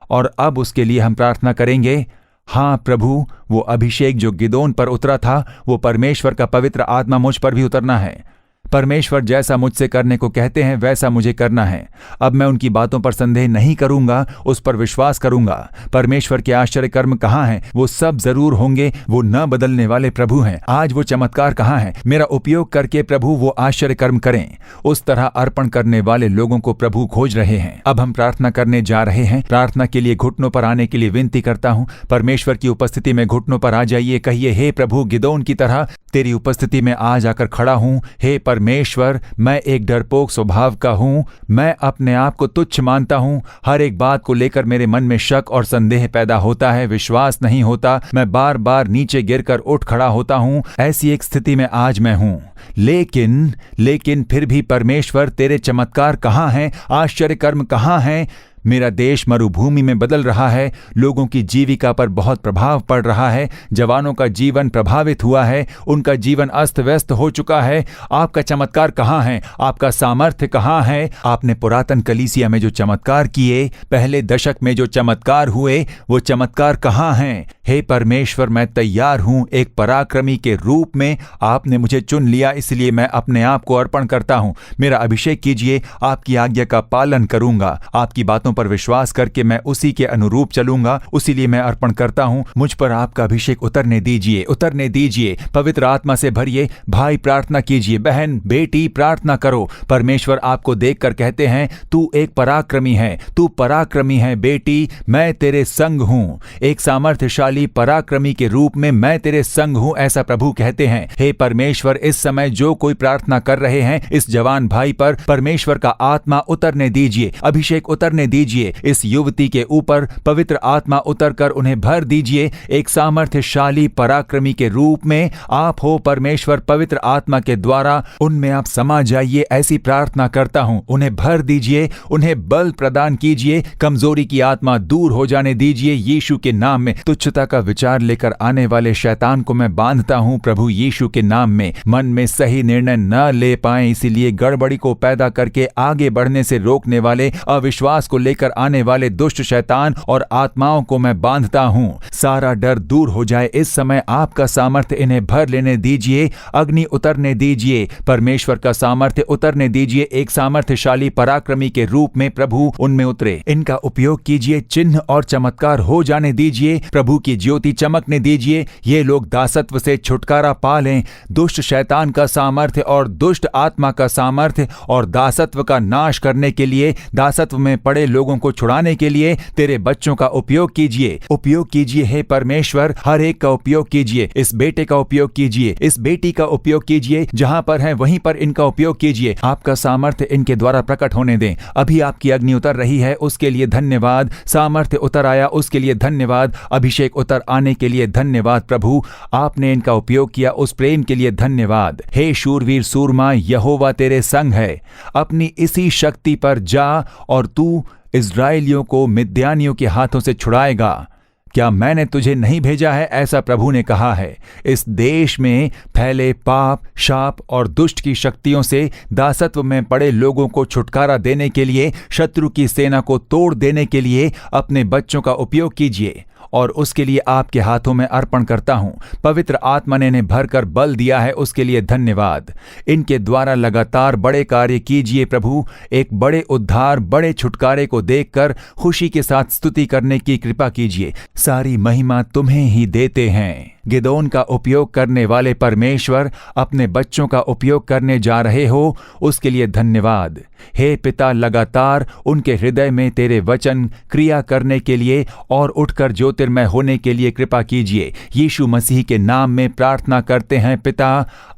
और अब उसके लिए हम प्रार्थना करेंगे। हाँ प्रभु, वो अभिषेक जो गिदोन पर उतरा था, वो परमेश्वर का पवित्र आत्मा मुझ पर भी उतरना है। परमेश्वर जैसा मुझसे करने को कहते हैं वैसा मुझे करना है। अब मैं उनकी बातों पर संदेह नहीं करूंगा, उस पर विश्वास करूंगा। परमेश्वर के आश्चर्य कर्म कहाँ हैं? वो सब जरूर होंगे। वो न बदलने वाले प्रभु हैं। आज वो चमत्कार कहाँ हैं? मेरा उपयोग करके प्रभु वो आश्चर्य कर्म करें। उस तरह अर्पण करने वाले लोगों को प्रभु खोज रहे हैं। अब हम प्रार्थना करने जा रहे हैं। प्रार्थना के लिए घुटनों पर आने के लिए विनती करता हूं। परमेश्वर की उपस्थिति में घुटनों पर आ जाइए। कहिए, हे प्रभु, गिदोन की तरह तेरी उपस्थिति में आज आकर खड़ा हूं। हे परमेश्वर, मैं एक डरपोक स्वभाव का हूं। मैं अपने आप को तुच्छ मानता हूं। हर एक बात को लेकर मेरे मन में शक और संदेह पैदा होता है, विश्वास नहीं होता। मैं बार बार नीचे गिरकर उठ खड़ा होता हूं। ऐसी एक स्थिति में आज मैं हूं। लेकिन फिर भी परमेश्वर, तेरे चमत्कार कहाँ हैं? आश्चर्य कर्म कहाँ हैं? मेरा देश मरुभूमि में बदल रहा है। लोगों की जीविका पर बहुत प्रभाव पड़ रहा है। जवानों का जीवन प्रभावित हुआ है। उनका जीवन अस्त व्यस्त हो चुका है। आपका चमत्कार कहाँ है? आपका सामर्थ्य कहाँ है? आपने पुरातन कलीसिया में जो चमत्कार किए, पहले दशक में जो चमत्कार हुए, वो चमत्कार कहाँ हैं? हे परमेश्वर, मैं तैयार हूं। एक पराक्रमी के रूप में आपने मुझे चुन लिया, इसलिए मैं अपने आप को अर्पण करता हूं। मेरा अभिषेक कीजिए। आपकी आज्ञा का पालन करूंगा। आपकी बातों पर विश्वास करके मैं उसी के अनुरूप चलूंगा। उसीलिए मैं अर्पण करता हूं। मुझ पर आपका अभिषेक उतरने दीजिए, उतरने दीजिए। पवित्र आत्मा से भरिए। भाई प्रार्थना कीजिए, बहन बेटी प्रार्थना करो। परमेश्वर आपको देखकर कहते हैं, तू एक पराक्रमी है, तू पराक्रमी है बेटी, मैं तेरे संग हूं। एक सामर्थ्यशाली पराक्रमी के रूप में मैं तेरे संग हूं, ऐसा प्रभु कहते हैं। हे परमेश्वर, इस समय जो कोई प्रार्थना कर रहे हैं, इस जवान भाई पर परमेश्वर का आत्मा उतरने दीजिए, अभिषेक उतरने दीजिए। इस युवती के ऊपर पवित्र आत्मा उतरकर उन्हें भर दीजिए। एक सामर्थ्यशाली पराक्रमी के रूप में आप हो परमेश्वर। पवित्र आत्मा के द्वारा उनमें आप समा जाइए, ऐसी प्रार्थना करता हूं। उन्हें भर दीजिए, उन्हें बल प्रदान कीजिए। कमजोरी की आत्मा दूर हो जाने दीजिए यीशु के नाम में। तुच्छता का विचार लेकर आने वाले शैतान को मैं बांधता हूं प्रभु यीशु के नाम में। मन में सही निर्णय न ले पाए, इसीलिए गड़बड़ी को पैदा करके आगे बढ़ने से रोकने वाले, अविश्वास को लेकर आने वाले दुष्ट शैतान और आत्माओं को मैं बांधता हूं। सारा डर दूर हो जाए। इस समय आपका सामर्थ्य इन्हें भर लेने दीजिए। अग्नि उतरने दीजिए। परमेश्वर का सामर्थ्य उतरने दीजिए। एक सामर्थ्यशाली पराक्रमी के रूप में प्रभु उनमें उतरे। इनका उपयोग कीजिए। चिन्ह और चमत्कार हो जाने दीजिए। प्रभु की ज्योति चमकने दीजिए। ये लोग दासत्व से छुटकारा पा लें। दुष्ट शैतान का सामर्थ्य और दुष्ट आत्मा का सामर्थ्य और दासत्व का नाश करने के लिए, दासत्व में पड़े लोगों को छुड़ाने के लिए तेरे बच्चों का उपयोग कीजिए। उपयोग कीजिए हे परमेश्वर। हर एक का उपयोग कीजिए। इस बेटे का उपयोग कीजिए, इस बेटी का उपयोग कीजिए। जहां पर है वहीं पर इनका उपयोग कीजिए। आपका सामर्थ्य इनके द्वारा प्रकट होने दें। अभी आपकी अग्नि उतर रही है, उसके लिए धन्यवाद। सामर्थ्य उतर आया, उसके लिए धन्यवाद। अभिषेक उतर आने के लिए धन्यवाद प्रभु। आपने इनका उपयोग किया, उस प्रेम के लिए धन्यवाद। हे शूरवीर सूरमा, यहोवा तेरे संग है। अपनी इसी शक्ति पर जा और तू इस्राएलियों को मिद्यानियों के हाथों से छुड़ाएगा। क्या मैंने तुझे नहीं भेजा है? ऐसा प्रभु ने कहा है। इस देश में फैले पाप, शाप और दुष्ट की शक्तियों से दासत्व में पड़े लोगों को छुटकारा देने के लिए, शत्रु की सेना को तोड़ देने के लिए अपने बच्चों का उपयोग कीजिए और उसके लिए आपके हाथों में अर्पण करता हूं। पवित्र आत्मा ने इन्हें भरकर बल दिया है, उसके लिए धन्यवाद। इनके द्वारा लगातार बड़े कार्य कीजिए प्रभु। एक बड़े उद्धार, बड़े छुटकारे को देखकर खुशी के साथ स्तुति करने की कृपा कीजिए। सारी महिमा तुम्हें ही देते हैं। गिदोन का उपयोग करने वाले परमेश्वर, अपने बच्चों का उपयोग करने जा रहे हो, उसके लिए धन्यवाद। हे पिता, लगातार उनके हृदय में तेरे वचन क्रिया करने के लिए और उठकर ज्योतिर्मय होने के लिए कृपा कीजिए। यीशु मसीह के नाम में प्रार्थना करते हैं पिता,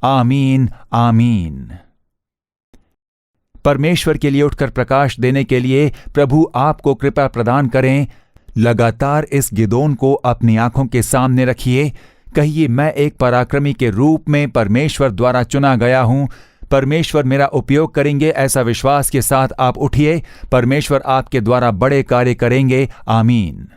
आमीन आमीन। परमेश्वर के लिए उठकर प्रकाश देने के लिए प्रभु आपको कृपा प्रदान करें। लगातार इस गिदोन को अपनी आंखों के सामने रखिए। कहिए, मैं एक पराक्रमी के रूप में परमेश्वर द्वारा चुना गया हूं। परमेश्वर मेरा उपयोग करेंगे, ऐसा विश्वास के साथ आप उठिए। परमेश्वर आपके द्वारा बड़े कार्य करेंगे। आमीन।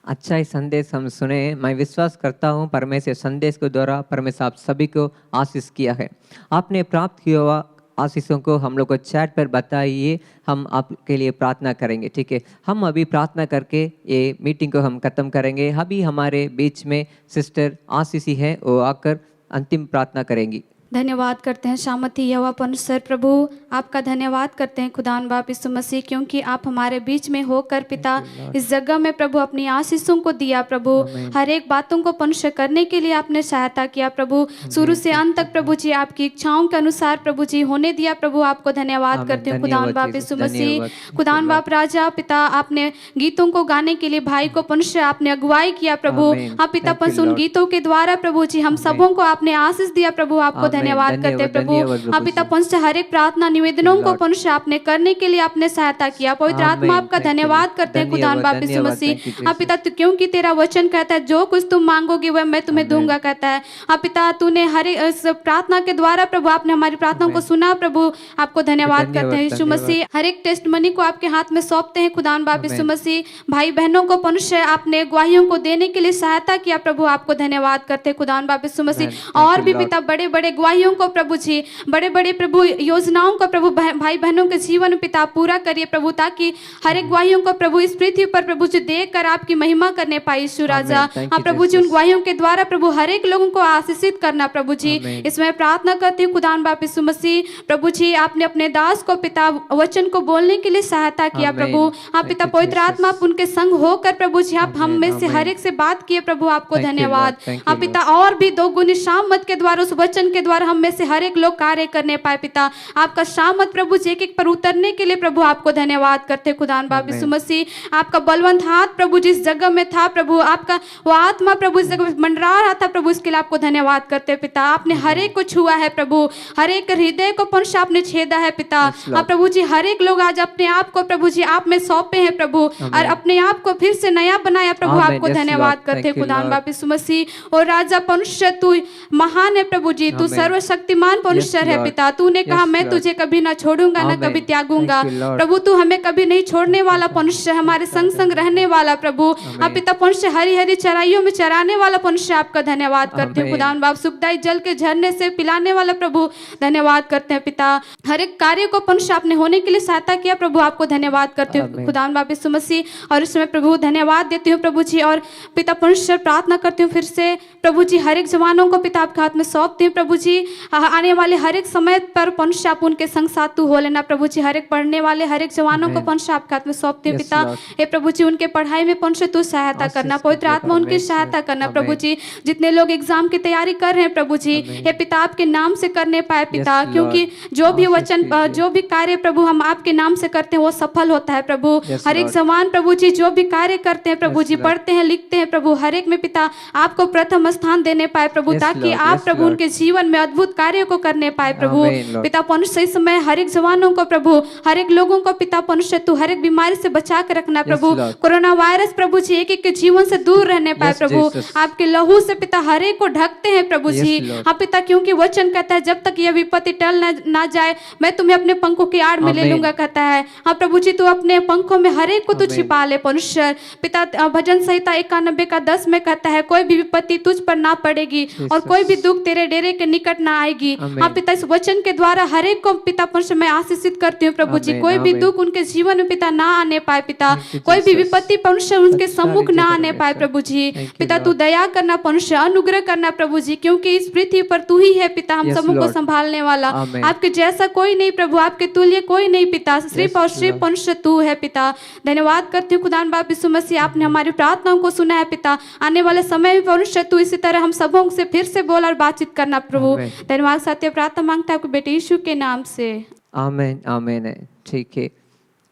अच्छा ही संदेश हम सुने। मैं विश्वास करता हूँ परमेश्वर संदेश के द्वारा परमेश्वर आप सभी को आशीष किया है। आपने प्राप्त किया हुआ आशीषों को हम लोग को चैट पर बताइए, हम आपके लिए प्रार्थना करेंगे। ठीक है, हम अभी प्रार्थना करके ये मीटिंग को हम खत्म करेंगे। अभी हमारे बीच में सिस्टर आशीषी है, वो आकर अंतिम प्रार्थना करेंगी। धन्यवाद करते हैं शामती यहोवा परमेश्वर प्रभु, आपका धन्यवाद करते हैं खुदान बाप यीशु मसीह, क्योंकि आप हमारे बीच में होकर पिता इस जगह में प्रभु अपनी आशीषों को दिया प्रभु। हर एक बातों को परमेश्वर करने के लिए आपने सहायता किया प्रभु। शुरू से अंत तक प्रभु जी आपकी इच्छाओं के अनुसार प्रभु जी होने दिया प्रभु। आपको धन्यवाद करते हैं खुदान बाप यीशु मसीह। खुदान बाप राजा पिता, आपने गीतों को गाने के लिए भाई को परमेश्वर आपने अगुवाई किया प्रभु। आप पिता परमेश्वर उन गीतों के द्वारा प्रभु जी हम सबों को आपने आशीष दिया प्रभु। आपको धन्यवाद करते हैं प्रभु। आप पिता परमेश्वर हर एक प्रार्थना निवेदनों को परमेश्वर आपने करने के लिए आपने सहायता किया। पवित्र आत्मा आपका धन्यवाद करते हैं खुदान बाप यीशु मसीह। आप पिता क्योंकि तेरा वचन कहता है जो कुछ तुम मांगोगे वह मैं तुम्हें दूंगा कहता है। आप पिता तूने हर एक प्रार्थना के द्वारा प्रभु आपने हमारी प्रार्थनाओं को सुना प्रभु। आपको धन्यवाद करते हैं यीशु मसीह। हर एक टेस्ट मनी को आपके हाथ में सौंपते हैं खुदान बाप यीशु मसीह। भाई बहनों को परमेश्वर आपने गवाहियों को देने के लिए सहायता किया प्रभु। आपको धन्यवाद करते हैं खुदान बाप यीशु मसीह। और भी पिता बड़े बड़े गवाहियों को प्रभु जी, बड़े बड़े प्रभु योजनाओं को प्रभु भाई बहनों के जीवन पिता पूरा करिए प्रभु, ताकि हर एक गवाहियों को प्रभु इस पृथ्वी पर प्रभु जी देखकर आपकी महिमा करने पाए यीशु राजा। आप प्रभु जी उन गवाहियों के द्वारा प्रभु हर एक लोगों को आशीषित करना प्रभु जी। इसमें प्रार्थना करती हूँ खुदान बाप यीशु मसीह। प्रभु जी आपने अपने दास को पिता वचन को बोलने के लिए सहायता किया प्रभु। आप पिता पवित्र आत्मा आप उनके संग होकर प्रभु जी आप हम में से हर एक से बात किए प्रभु। आपको धन्यवाद। आप पिता और भी दो गुनी शामत के द्वारा उस वचन के द्वारा हम में से हर एक लोग कार्य करने पाए पिता। आपका शामत प्रभु जी एक पर उतरने के लिए प्रभु आपको धन्यवाद करते खुदान बाप यीशु मसीह। आपका बलवंत हाथ प्रभु जिस जगह में था प्रभु, आपका वो आत्मा प्रभु इस जगह में मंडरा रहा था प्रभु, इसके लिए आपको धन्यवाद करते पिता। आपने हर एक को छुआ है प्रभु, हर एक हृदय को पंश आपने छेदा है पिता। आप प्रभु जी हर एक लोग आज अपने आप को प्रभु जी आप में सौंपे हैं प्रभु, और अपने आप को फिर से नया बनाया प्रभु। आपको धन्यवाद करते खुदान बाप यीशु मसीह। और राजा परमेश्वर तू महान है प्रभु जी, तू सर्वशक्तिमान परमेश्वर है पिता। तूने कहा मैं तुझे कभी ना छोड़ूंगा ना कभी त्यागूंगा प्रभु। तू हमें कभी नहीं छोड़ने वाला परमेश्वर, हमारे संग संग रहने वाला प्रभु। आप पिता परमेश्वर हरी हरी चराइयों में चराने वाला परमेश्वर आपका धन्यवाद करते हैं खुदान बाप। सुखदाई जल के झरने से पिलाने वाला प्रभु धन्यवाद करते हैं पिता। हर एक कार्य को परमेश्वर आपने होने के लिए सहायता किया प्रभु। आपको धन्यवाद करते हैं खुदान बाप यीशु मसीह। और इसमें प्रभु धन्यवाद देती हूँ प्रभु जी। और पिता परमेश्वर प्रार्थना करती हूँ फिर से प्रभु जी हर एक जवानों को पिता आपके हाथ में सौंपती हूँ प्रभु जी। आने वाले हर एक समय पर परमेश्वर आप उनके संग साथ तू हो लेना प्रभु जी। हर एक पढ़ने वाले हर एक जवानों को परमेश्वर आपके हाथ में सौंपते हैं पिता। हे प्रभु जी उनके पढ़ाई में परमेश्वर तू सहायता करना, पवित्र आत्मा उनकी सहायता करना प्रभु जी। जितने लोग एग्जाम की तैयारी कर रहे हैं प्रभु जी, हे पिता आपके नाम से करने पाए पिता, क्योंकि जो भी वचन जो भी कार्य प्रभु हम आपके नाम से करते हैं वो सफल होता है प्रभु। हर एक जवान प्रभु जी जो भी कार्य करते हैं प्रभु जी, पढ़ते हैं लिखते हैं प्रभु, हर एक में पिता आपको प्रथम स्थान देने पाए प्रभु, ताकि आप प्रभु उनके जीवन में अद्भुत कार्य को करने पाए प्रभु। आमीन, लॉर्ड। पिता परमेश्वर इस समय हर एक जवानों को प्रभु, हर एक लोगों को पिता परमेश्वर तू हर एक बीमारी से बचा कर रखना प्रभु। लॉर्ड। कोरोना वायरस प्रभु जी एक एक के जीवन से दूर रहने पाए Yes, प्रभु। Jesus। आपके लहू से पिता हर एक को ढकते हैं प्रभु Yes, जी। Lord। हाँ पिता, क्योंकि वचन कहता है जब तक यह विपत्ति टल ना जाए मैं तुम्हें अपने पंखों की आड़ में ले आमीन। लूंगा कहता है। हाँ प्रभु जी, तू अपने पंखों में हर एक को तू आमीन। छिपा ले परमेश्वर। पिता भजन संहिता 91:10 में कहता है कोई भी विपत्ति तुझ पर ना पड़ेगी और कोई भी दुख तेरे डेरे के निकट ना आएगी। आमीन। हाँ पिता, इस वचन के द्वारा हर एक को पिता परमेश्वर मैं आशीषित करती हूँ प्रभु जी। आमीन, कोई भी आमीन। दुख उनके जीवन में पिता ना आने पाए पिता, Thank you, कोई भी Jesus। विपत्ति परमेश्वर उनके अच्छा सम्मुख ना रीति आने पाए परमेश्वर। प्रभु जी। Thank you, पिता तू Lord। दया करना परमेश्वर, अनुग्रह करना प्रभु जी, क्योंकि इस पृथ्वी पर तू ही है पिता हम Yes, सबों को Lord। संभालने वाला। आमीन। आपके जैसा कोई नहीं प्रभु, आपके तुल्य कोई नहीं पिता, सिर्फ और सिर्फ Lord। परमेश्वर तू है पिता। धन्यवाद करती हूँ खुदान बाप यीशु मसीह, आपने हमारी प्रार्थनाओं को सुना है पिता। आने वाले समय में परमेश्वर तू इसी तरह हम सबों से फिर से बोल और बातचीत करना प्रभु। आमीन। धन्यवाद सत्य प्रार्थना मांगता है आपके बेटे यीशु के नाम से, आमीन आमीन है। ठीक है,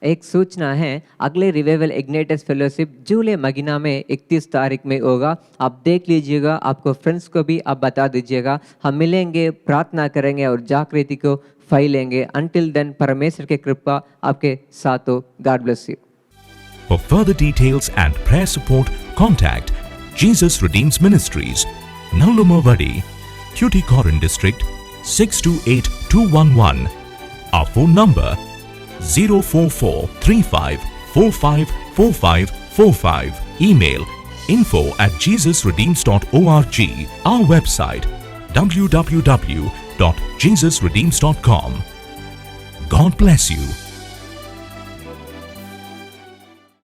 एक सूचना है, अगले रिवाइवल इग्नाइटर्स फेलोशिप जुलाई महीना में 31 तारीख में होगा। आप देख लीजिएगा, आपको फ्रेंड्स को भी आप बता दीजिएगा। हम मिलेंगे, प्रार्थना करेंगे और जागृति को फैलेंगे। अंटिल देन परमेश्वर की कृपा आपके साथ हो। God bless you. For further details and prayer support, contact Jesus Redeems Ministries, Nallumavadi, Tuticorin District, 628211. Our phone number 04435454545. Email info@jesusredeems.org. Our website www.jesusredeems.com. God bless you.